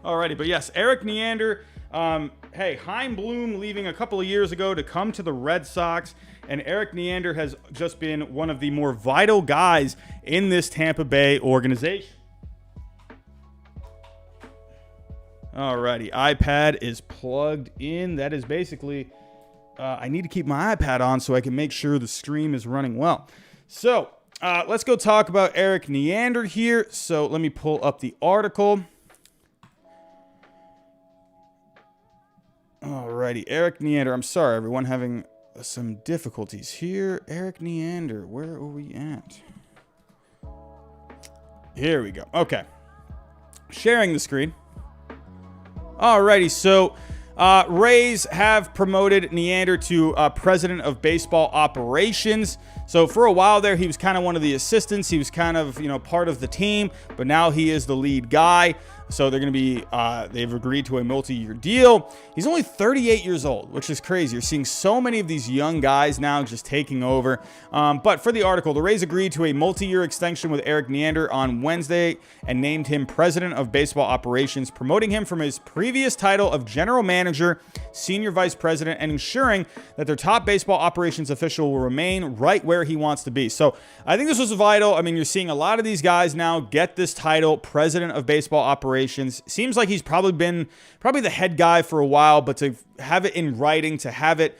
Alrighty, but yes, Erik Neander, Chaim Bloom leaving a couple of years ago to come to the Red Sox, and Erik Neander has just been one of the more vital guys in this Tampa Bay organization. Alrighty, iPad is plugged in. That is basically, I need to keep my iPad on so I can make sure the stream is running well. So, let's go talk about Erik Neander here. So, let me pull up the article. Alrighty, Erik Neander. I'm sorry, everyone, having some difficulties here. Erik Neander, where are we at? Here we go. Okay. Sharing the screen. Alrighty, so Rays have promoted Neander to president of baseball operations. So for a while there, he was kind of one of the assistants. He was kind of, part of the team, but now he is the lead guy. So they're going to be, they've agreed to a multi-year deal. He's only 38 years old, which is crazy. You're seeing so many of these young guys now just taking over. But for the article, the Rays agreed to a multi-year extension with Erik Neander on Wednesday and named him president of baseball operations, promoting him from his previous title of general manager, senior vice president, and ensuring that their top baseball operations official will remain right where he wants to be. So I think this was vital. I mean, you're seeing a lot of these guys now get this title, president of baseball operations. Seems like he's probably been the head guy for a while, but to have it in writing, to have it,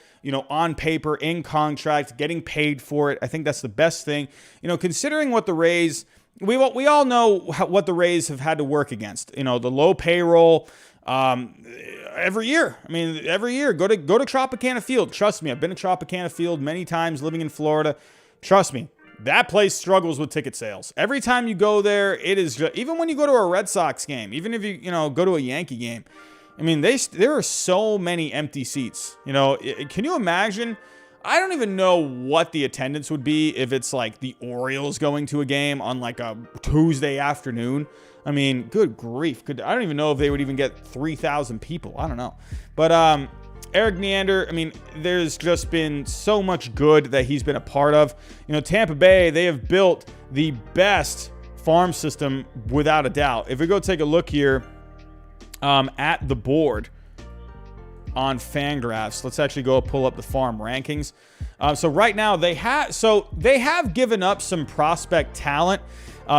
on paper, in contract, getting paid for it, I think that's the best thing. Considering what the Rays, we all know what the Rays have had to work against. The low payroll. Every year. Every year. Go to Tropicana Field. Trust me, I've been to Tropicana Field many times living in Florida. Trust me. That place struggles with ticket sales. Every time you go there, it is just, even when you go to a Red Sox game, even if you go to a Yankee game, there are so many empty seats. Can you imagine? I don't even know what the attendance would be if it's like the Orioles going to a game on like a Tuesday afternoon. Good grief. I don't even know if they would even get 3,000 people. I don't know. But Erik Neander, there's just been so much good that he's been a part of. Tampa Bay, they have built the best farm system without a doubt. If we go take a look here at the board on Fangraphs, let's actually go pull up the farm rankings. So right now they have given up some prospect talent.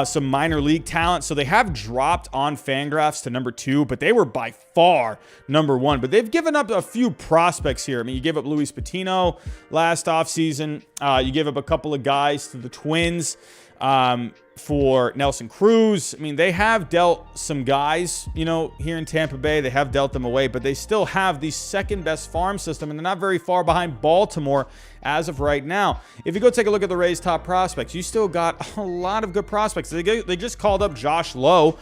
Some minor league talent. So they have dropped on Fangraphs to number 2, but they were by far number 1. But they've given up a few prospects here. You gave up Luis Patino last offseason. You gave up a couple of guys to the Twins for Nelson Cruz. They have dealt some guys, here in Tampa Bay. They have dealt them away, but they still have the second best farm system, and they're not very far behind Baltimore as of right now. If you go take a look at the Rays' top prospects, you still got a lot of good prospects. They just called up Josh Lowe.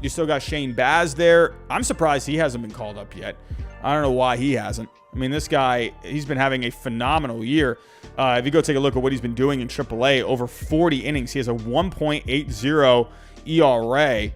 You still got Shane Baz there. I'm surprised he hasn't been called up yet. I don't know why he hasn't. This guy, he's been having a phenomenal year. If you go take a look at what he's been doing in AAA, over 40 innings, he has a 1.80 ERA.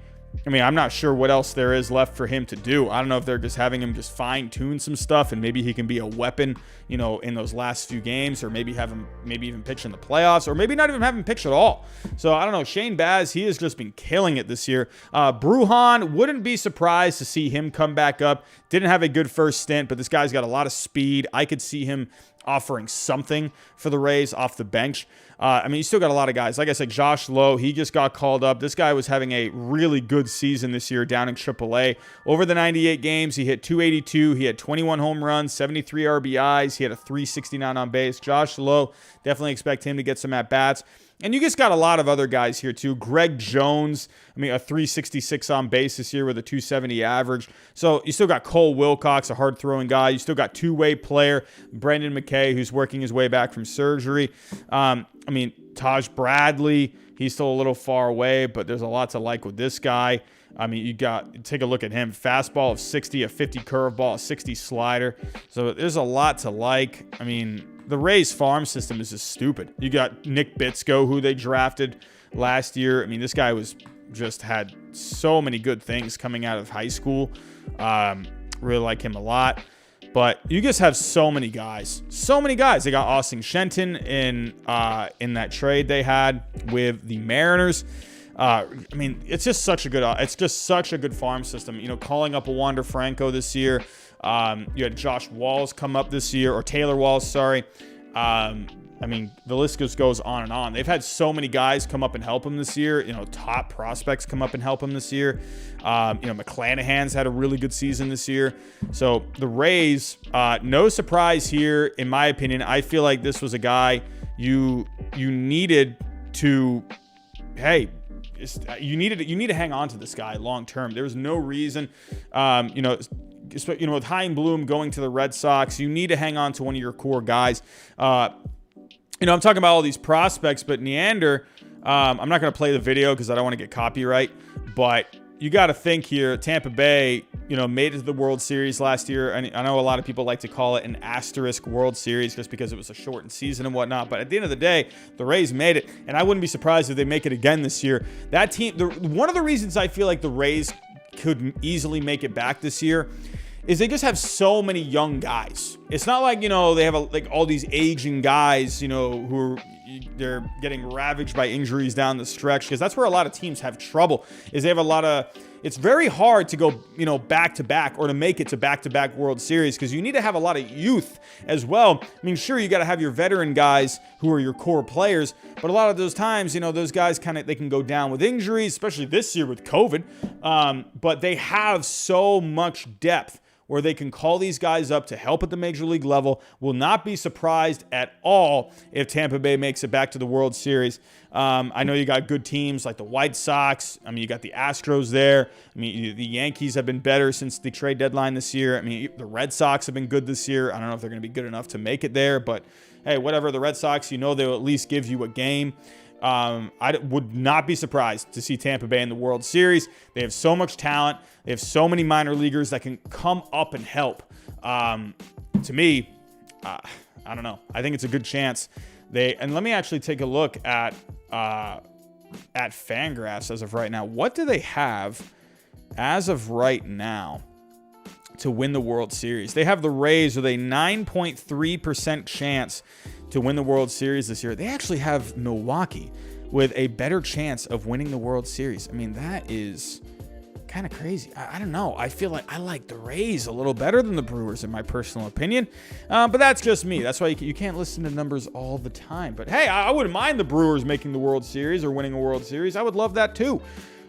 I'm not sure what else there is left for him to do. I don't know if they're just having him just fine-tune some stuff and maybe he can be a weapon, in those last few games, or maybe have him even pitch in the playoffs, or maybe not even have him pitch at all. So I don't know. Shane Baz, he has just been killing it this year. Brujan, wouldn't be surprised to see him come back up. Didn't have a good first stint, but this guy's got a lot of speed. I could see him offering something for the Rays off the bench. You still got a lot of guys. Like I said, Josh Lowe, he just got called up. This guy was having a really good season this year down in AAA. Over the 98 games, he hit 282. He had 21 home runs, 73 RBIs. He had a 369 on base. Josh Lowe, definitely expect him to get some at-bats. And you just got a lot of other guys here too. Greg Jones, a 366 on base this year with a 270 average. So you still got Cole Wilcox, a hard-throwing guy. You still got two-way player Brendan McKay, who's working his way back from surgery. Taj Bradley, he's still a little far away, but there's a lot to like with this guy. Take a look at him. Fastball of 60, a 50 curveball, a 60 slider. So there's a lot to like. The Rays farm system is just stupid. You got Nick Bitsko, who they drafted last year. This guy had so many good things coming out of high school. Really like him a lot. But you just have so many guys. So many guys. They got Austin Shenton in that trade they had with the Mariners. It's just such a good farm system. Calling up a Wander Franco this year. You had Josh Walls come up this year, or Taylor Walls, sorry. The list just goes on and on. They've had so many guys come up and help them this year. Top prospects come up and help them this year. McClanahan's had a really good season this year. So the Rays, no surprise here, in my opinion. I feel like this was a guy you needed to, you need to hang on to this guy long term. There was no reason, with Chaim Bloom going to the Red Sox, you need to hang on to one of your core guys. I'm talking about all these prospects, but Neander, I'm not going to play the video because I don't want to get copyright, but you got to think here, Tampa Bay, made it to the World Series last year. And I know a lot of people like to call it an asterisk World Series just because it was a shortened season and whatnot. But at the end of the day, the Rays made it. And I wouldn't be surprised if they make it again this year. That team, one of the reasons I feel like the Rays could easily make it back this year is they just have so many young guys. It's not like, they have all these aging guys, who they're getting ravaged by injuries down the stretch, because that's where a lot of teams have trouble. Is they have a lot of, it's very hard to go, back to back, or to make it to back-to-back World Series, because you need to have a lot of youth as well. I mean, sure, you got to have your veteran guys who are your core players, but a lot of those times, those guys they can go down with injuries, especially this year with COVID. But they have so much depth where they can call these guys up to help at the major league level. Will not be surprised at all if Tampa Bay makes it back to the World Series. I know you got good teams like the White Sox. I mean, you got the Astros there. I mean, the Yankees have been better since the trade deadline this year. I mean, the Red Sox have been good this year. I don't know if they're going to be good enough to make it there, but hey, whatever. The Red Sox, they'll at least give you a game. I would not be surprised to see Tampa Bay in the World Series. They have so much talent. They have so many minor leaguers that can come up and help. To me, I don't know. I think it's a good chance. And let me actually take a look at Fangraphs as of right now. What do they have as of right now to win the World Series? They have the Rays with a 9.3% chance to win the World Series this year. They actually have Milwaukee with a better chance of winning the World Series. I mean, that is kind of crazy. I don't know. I feel like I like the Rays a little better than the Brewers in my personal opinion. But that's just me. That's why you can't listen to numbers all the time. But hey, I wouldn't mind the Brewers making the World Series or winning a World Series. I would love that too.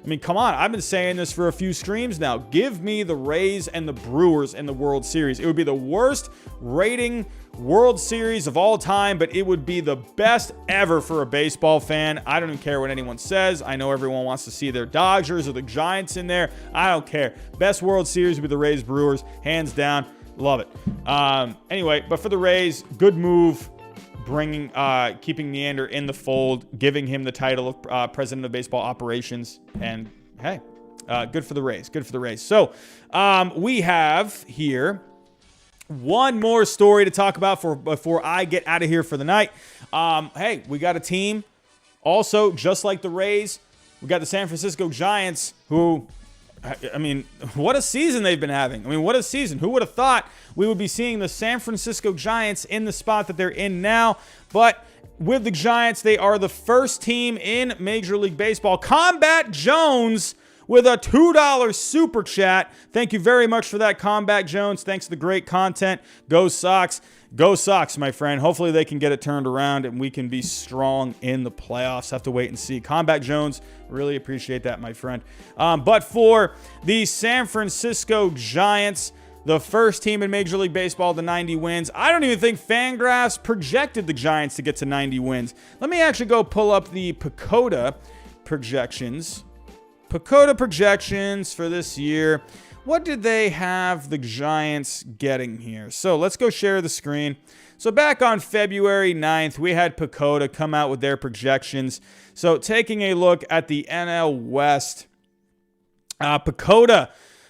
I mean, come on. I've been saying this for a few streams now. Give me the Rays and the Brewers in the World Series. It would be the worst rating World Series of all time, but it would be the best ever for a baseball fan. I don't even care what anyone says. I know everyone wants to see their Dodgers or the Giants in there. I don't care. Best World Series would be the Rays Brewers, hands down. Love it. Anyway, but for the Rays, good move. Keeping Neander in the fold, giving him the title of president of baseball operations, and hey, good for the Rays. Good for the Rays. So we have here one more story to talk about before I get out of here for the night. Hey, we got a team also just like the Rays. We got the San Francisco Giants, who, I mean, what a season they've been having. I mean, what a season. Who would have thought we would be seeing the San Francisco Giants in the spot that they're in now? But with the Giants, they are the first team in Major League Baseball. Combat Jones with a $2 super chat. Thank you very much for that, Combat Jones. Thanks for the great content. Go Sox. Go Sox, my friend. Hopefully they can get it turned around and we can be strong in the playoffs. Have to wait and see. Combat Jones, really appreciate that, my friend. But for the San Francisco Giants, the first team in Major League Baseball to 90 wins. I don't even think Fangraphs projected the Giants to get to 90 wins. Let me actually go pull up the PECOTA projections. PECOTA projections for this year. What did they have the Giants getting here? So let's go share the screen. So back on February 9th, we had PECOTA come out with their projections. So taking a look at the NL West, PECOTA,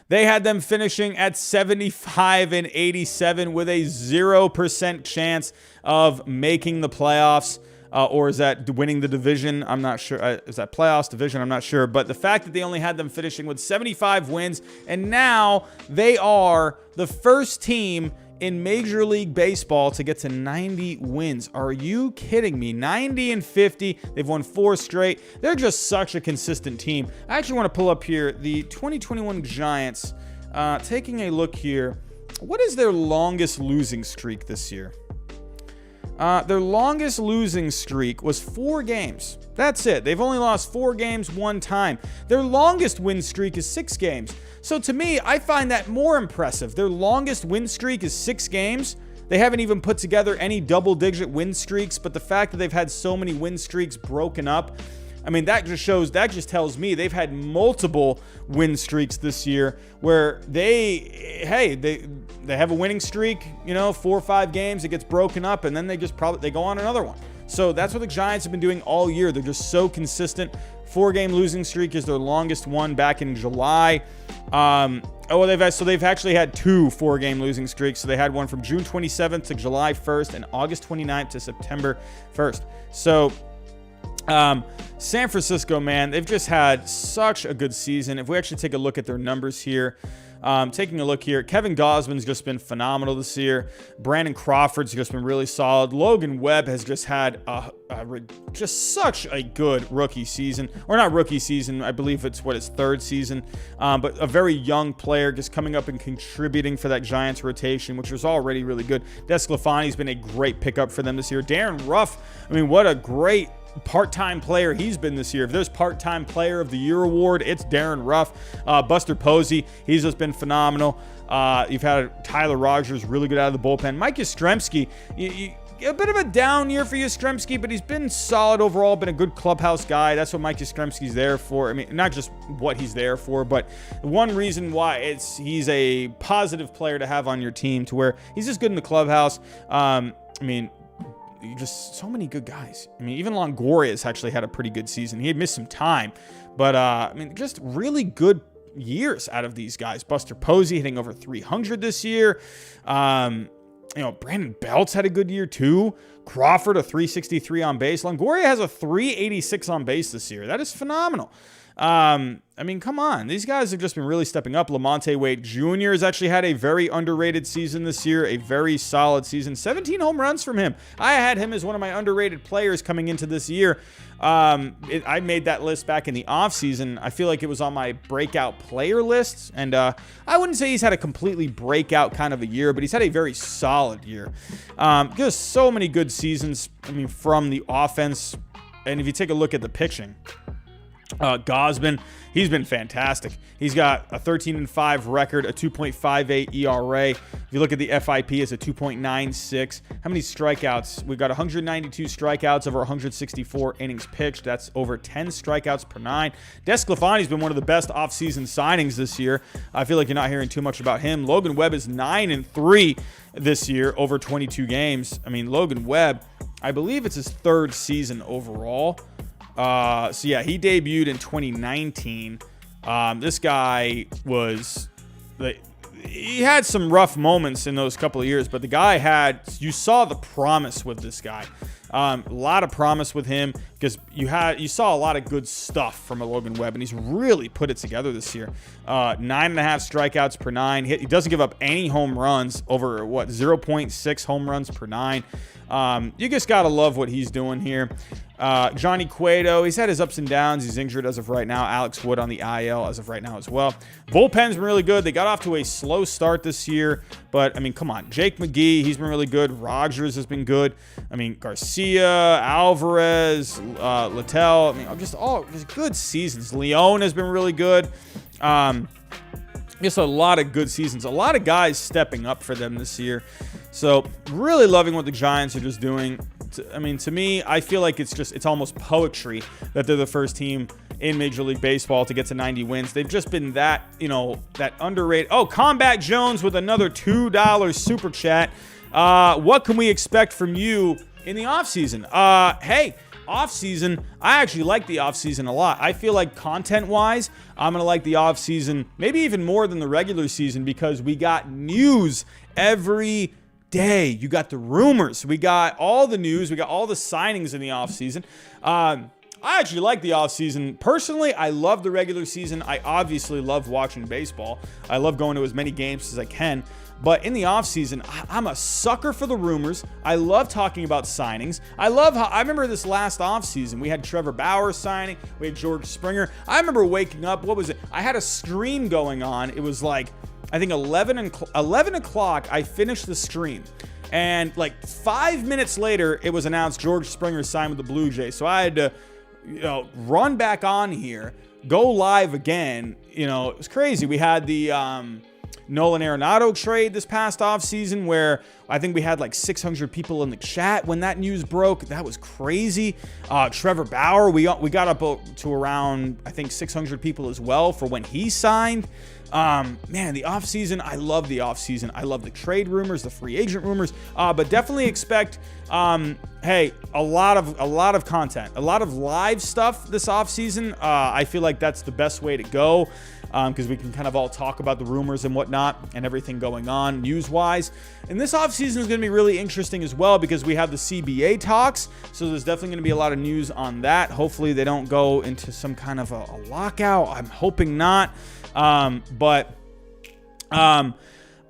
they had them finishing at 75-87 with a 0% chance of making the playoffs. Or is that winning the division? I'm not sure. Is that playoffs, division? I'm not sure. But the fact that they only had them finishing with 75 wins, and now they are the first team in Major League Baseball to get to 90 wins. Are you kidding me? 90-50. They've won 4 straight. They're just such a consistent team. I actually want to pull up here the 2021 Giants. Taking a look here. What is their longest losing streak this year? Their longest losing streak was 4 games. That's it. They've only lost 4 games one time. Their longest win streak is 6 games. So to me, I find that more impressive. Their longest win streak is 6 games. They haven't even put together any double-digit win streaks, but the fact that they've had so many win streaks broken up, I mean, that just tells me they've had multiple win streaks this year where they have a winning streak, 4 or 5 games, it gets broken up, and then they go on another one. So that's what the Giants have been doing all year. They're just so consistent. 4-game losing streak is their longest one back in July. They've actually had 2 4-game losing streaks. So they had one from June 27th to July 1st and August 29th to September 1st. So San Francisco, man, they've just had such a good season. If we actually take a look at their numbers here, taking a look here, Kevin Gausman's just been phenomenal this year. Brandon Crawford's just been really solid. Logan Webb has just had just such a good rookie season, or not rookie season. I believe it's his 3rd season, but a very young player just coming up and contributing for that Giants rotation, which was already really good. DeSclafani's been a great pickup for them this year. Darren Ruff, I mean, what a great part-time player he's been this year. If there's part-time player of the year award, it's Darren Ruff. Buster Posey, he's just been phenomenal. You've had Tyler Rogers really good out of the bullpen. Mike Yastrzemski, a bit of a down year for Yastrzemski, but he's been solid overall, been a good clubhouse guy. That's what Mike Yastrzemski's there for. I mean, not just what he's there for, but one reason why he's a positive player to have on your team, to where he's just good in the clubhouse. Just so many good guys. I mean, even Longoria's actually had a pretty good season. He had missed some time, but just really good years out of these guys. Buster Posey hitting over 300 this year. Brandon Belt's had a good year too. Crawford, a 363 on base. Longoria has a 386 on base this year. That is phenomenal. Come on. These guys have just been really stepping up. Lamonte Wade Jr. has actually had a very underrated season this year, a very solid season. 17 home runs from him. I had him as one of my underrated players coming into this year. I made that list back in the offseason. I feel like it was on my breakout player list, and I wouldn't say he's had a completely breakout kind of a year, but he's had a very solid year. Just so many good seasons, from the offense. And if you take a look at the pitching, Gausman, he's been fantastic. He's got a 13-5 record, a 2.58 ERA. If you look at the FIP, it's a 2.96. How many strikeouts? We've got 192 strikeouts over 164 innings pitched. That's over 10 strikeouts per 9. DeSclafani's been one of the best offseason signings this year. I feel like you're not hearing too much about him. Logan Webb is 9-3 this year over 22 games. Logan Webb, I believe it's his 3rd season overall. He debuted in 2019. This guy he had some rough moments in those couple of years, but the guy you saw the promise with this guy. A lot of promise with him, because you saw a lot of good stuff from a Logan Webb, and he's really put it together this year. 9.5 strikeouts per 9. He doesn't give up any home runs, over 0.6 home runs per 9. You just got to love what he's doing here. Johnny Cueto, he's had his ups and downs. He's injured as of right now. Alex Wood on the IL as of right now as well. Bullpen's been really good. They got off to a slow start this year, but come on. Jake McGee, he's been really good. Rogers has been good. Garcia, Alvarez, Littell. Just good seasons. Leone has been really good. Just a lot of good seasons. A lot of guys stepping up for them this year. So really loving what the Giants are just doing. To me, I feel like it's almost poetry that they're the first team in Major League Baseball to get to 90 wins. They've just been that underrated. Oh, Combat Jones with another $2 super chat. What can we expect from you in the offseason? Hey, offseason, I actually like the offseason a lot. I feel like content-wise, I'm going to like the offseason maybe even more than the regular season, because we got news every day. You got the rumors. We got all the news. We got all the signings in the offseason. I actually like the offseason. Personally, I love the regular season. I obviously love watching baseball. I love going to as many games as I can. But in the offseason, I'm a sucker for the rumors. I love talking about signings. I remember this last offseason, we had Trevor Bauer signing. We had George Springer. I remember waking up, what was it? I had a stream going on. It was like, I think 11 o'clock, I finished the stream. And like 5 minutes later, it was announced George Springer signed with the Blue Jays. So I had to, run back on here, go live again. It was crazy. We had the Nolan Arenado trade this past offseason, where I think we had like 600 people in the chat when that news broke. That was crazy. Trevor Bauer, we got up to around, I think, 600 people as well for when he signed. Man, the offseason, I love the offseason. I love the trade rumors, the free agent rumors, but definitely expect, hey, a lot of content, a lot of live stuff this offseason. I feel like that's the best way to go, because we can kind of all talk about the rumors and whatnot and everything going on news-wise. And this offseason is going to be really interesting as well, because we have the CBA talks, so there's definitely going to be a lot of news on that. Hopefully they don't go into some kind of a lockout. I'm hoping not. But I'm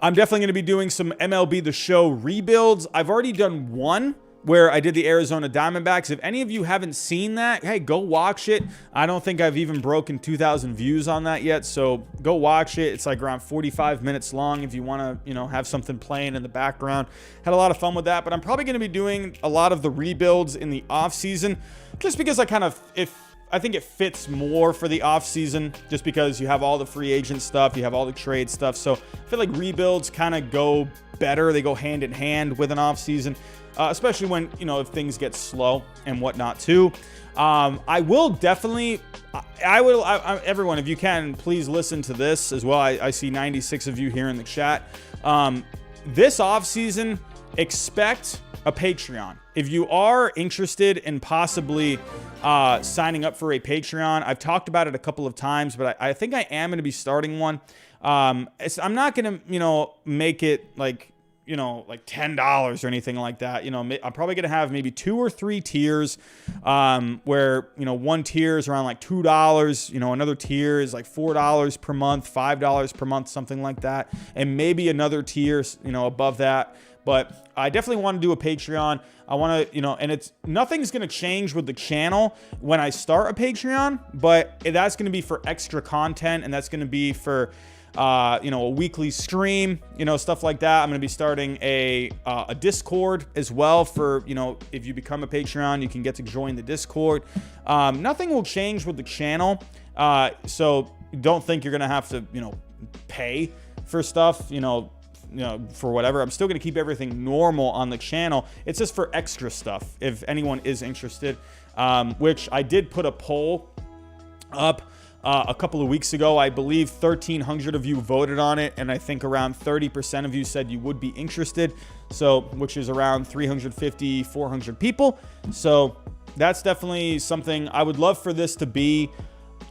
definitely going to be doing some MLB The Show rebuilds. I've already done one where I did the Arizona Diamondbacks. If any of you haven't seen that, hey, go watch it. I don't think I've even broken 2,000 views on that yet, so go watch it. It's like around 45 minutes long if you want to, have something playing in the background. Had a lot of fun with that, but I'm probably going to be doing a lot of the rebuilds in the off season, just because I think it fits more for the offseason, just because you have all the free agent stuff, you have all the trade stuff. So I feel like rebuilds kind of go better. They go hand in hand with an offseason, especially when, if things get slow and whatnot too. I will definitely, everyone, if you can, please listen to this as well. I see 96 of you here in the chat. This offseason, expect a Patreon. If you are interested in possibly signing up for a Patreon, I've talked about it a couple of times, but I think I am going to be starting one. I'm not going to, make it like $10 or anything like that. I'm probably going to have maybe 2 or 3 tiers, where, one tier is around like $2, another tier is like $4 per month, $5 per month, something like that. And maybe another tier, above that. But I definitely want to do a Patreon. I want to, and nothing's going to change with the channel when I start a Patreon, but that's going to be for extra content, and that's going to be for, a weekly stream, stuff like that. I'm going to be starting a Discord as well for, if you become a Patreon, you can get to join the Discord. Nothing will change with the channel. So don't think you're going to have to, pay for stuff, for whatever. I'm still going to keep everything normal on the channel. It's just for extra stuff, if anyone is interested, which I did put a poll up a couple of weeks ago. I believe 1,300 of you voted on it, and I think around 30% of you said you would be interested, so which is around 350, 400 people. So that's definitely something I would love for this to be.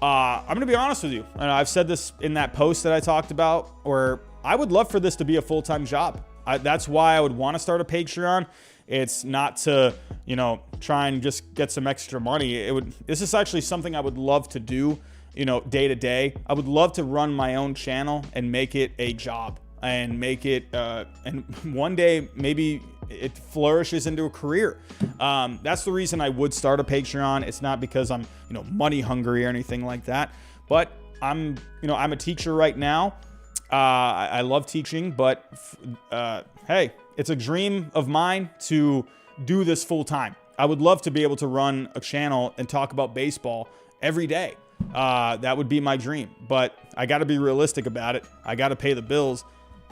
I'm going to be honest with you, and I've said this in that post that I talked about, or I would love for this to be a full-time job. That's why I would want to start a Patreon. It's not to, try and just get some extra money. This is actually something I would love to do, day to day. I would love to run my own channel and make it a job, and make it, and one day maybe it flourishes into a career. That's the reason I would start a Patreon. It's not because I'm, money hungry or anything like that, but I'm a teacher right now. I love teaching, but hey, it's a dream of mine to do this full time. I would love to be able to run a channel and talk about baseball every day. That would be my dream, but I got to be realistic about it. I got to pay the bills,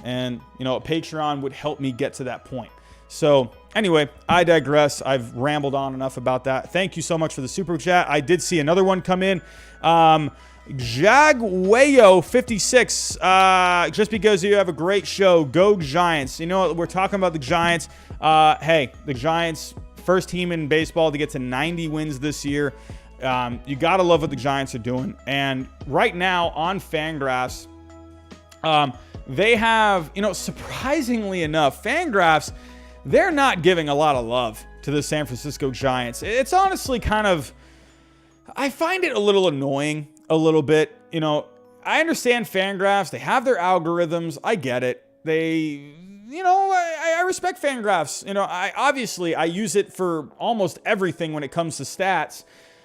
and a Patreon would help me get to that point. So anyway, I digress. I've rambled on enough about that. Thank you so much for the super chat. I did see another one come in. Jagwayo 56, just because you have a great show, go Giants. We're talking about the Giants. Hey, the Giants, first team in baseball to get to 90 wins this year. You gotta love what the Giants are doing. And right now on Fangraphs, they have, surprisingly enough, Fangraphs, they're not giving a lot of love to the San Francisco Giants. It's honestly kind of, I find it a little annoying. A little bit, I understand Fangraphs. They have their algorithms. I get it. I respect Fangraphs. I use it for almost everything when it comes to stats.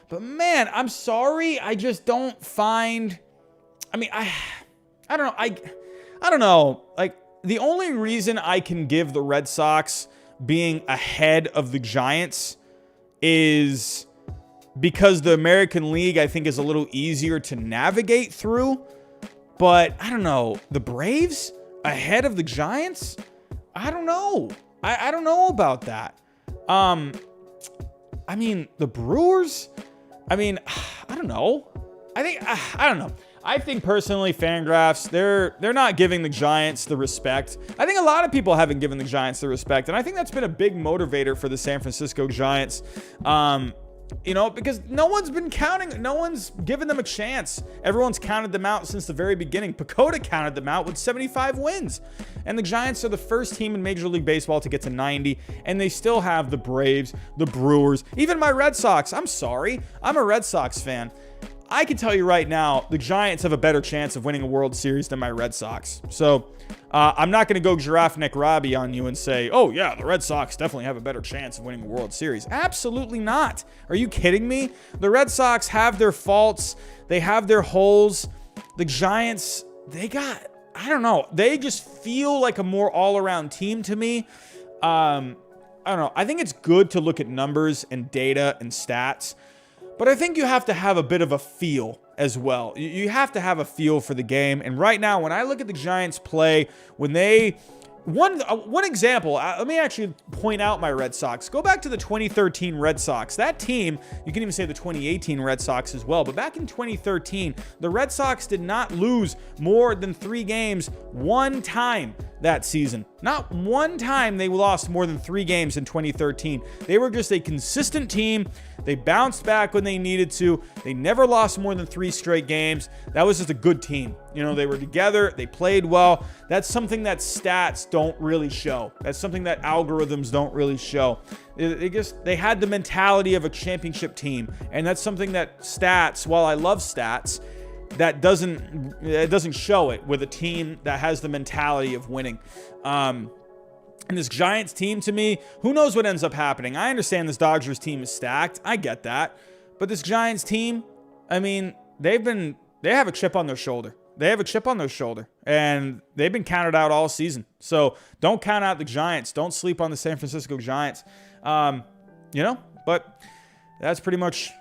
But man, I'm sorry. I just don't find, I don't know. I don't know. Like, the only reason I can give the Red Sox being ahead of the Giants is because the American League, I think, is a little easier to navigate through. But I don't know. The Braves ahead of the Giants? I don't know. I don't know about that. I mean, the Brewers? I mean, I don't know. I don't know. I think personally, Fangraphs, they're not giving the Giants the respect. I think a lot of people haven't given the Giants the respect, and I think that's been a big motivator for the San Francisco Giants. Because no one's given them a chance. Everyone's counted them out since the very beginning. Pacoda counted them out with 75 wins. And the Giants are the first team in Major League Baseball to get to 90, and they still have the Braves, the Brewers, even my Red Sox. I'm sorry. I'm a Red Sox fan. I can tell you right now, the Giants have a better chance of winning a World Series than my Red Sox. So I'm not going to go Giraffe Nick Robbie on you and say, oh, yeah, the Red Sox definitely have a better chance of winning a World Series. Absolutely not. Are you kidding me? The Red Sox have their faults. They have their holes. The Giants, I don't know. They just feel like a more all-around team to me. I don't know. I think it's good to look at numbers and data and stats. But I think you have to have a bit of a feel as well. You have to have a feel for the game. And right now, when I look at the Giants play, when they... One example, let me actually point out my Red Sox. Go back to the 2013 Red Sox. That team, you can even say the 2018 Red Sox as well, but back in 2013, the Red Sox did not lose more than 3 games one time that season. Not one time they lost more than 3 games in 2013. They were just a consistent team. They bounced back when they needed to. They never lost more than 3 straight games. That was just a good team. They were together. They played well. That's something that stats don't really show. That's something that algorithms don't really show. They had the mentality of a championship team. And that's something that stats, while I love stats, it doesn't show it with a team that has the mentality of winning. And this Giants team, to me, who knows what ends up happening? I understand this Dodgers team is stacked. I get that. But this Giants team, I mean, they have a chip on their shoulder. They have a chip on their shoulder, and they've been counted out all season. So don't count out the Giants. Don't sleep on the San Francisco Giants. But that's pretty much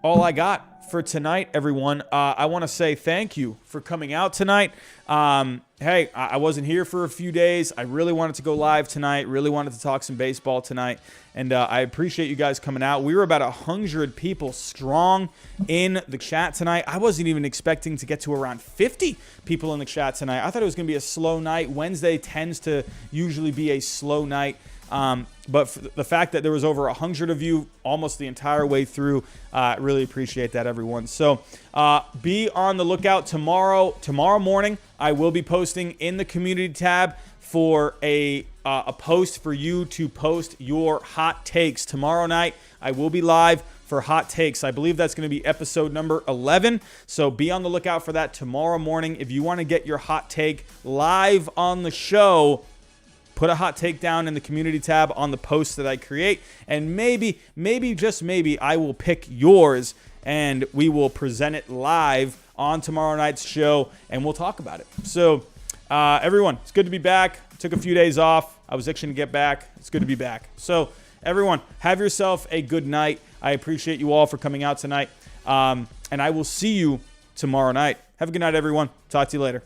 all I got for tonight, everyone. I want to say thank you for coming out tonight. Hey, I wasn't here for a few days. I really wanted to go live tonight, really wanted to talk some baseball tonight, and I appreciate you guys coming out. We were about 100 people strong in the chat tonight. I wasn't even expecting to get to around 50 people in the chat tonight. I thought it was going to be a slow night. Wednesday tends to usually be a slow night. But for the fact that there was over 100 of you almost the entire way through, really appreciate that, everyone. So be on the lookout tomorrow morning. I will be posting in the community tab for a post for you to post your hot takes. Tomorrow night, I will be live for hot takes. I believe that's going to be episode number 11. So be on the lookout for that tomorrow morning. If you want to get your hot take live on the show, put a hot take down in the community tab on the post that I create, and maybe, just maybe, I will pick yours, and we will present it live on tomorrow night's show, and we'll talk about it. So, everyone, it's good to be back. Took a few days off. I was itching to get back. It's good to be back. So, everyone, have yourself a good night. I appreciate you all for coming out tonight, and I will see you tomorrow night. Have a good night, everyone. Talk to you later.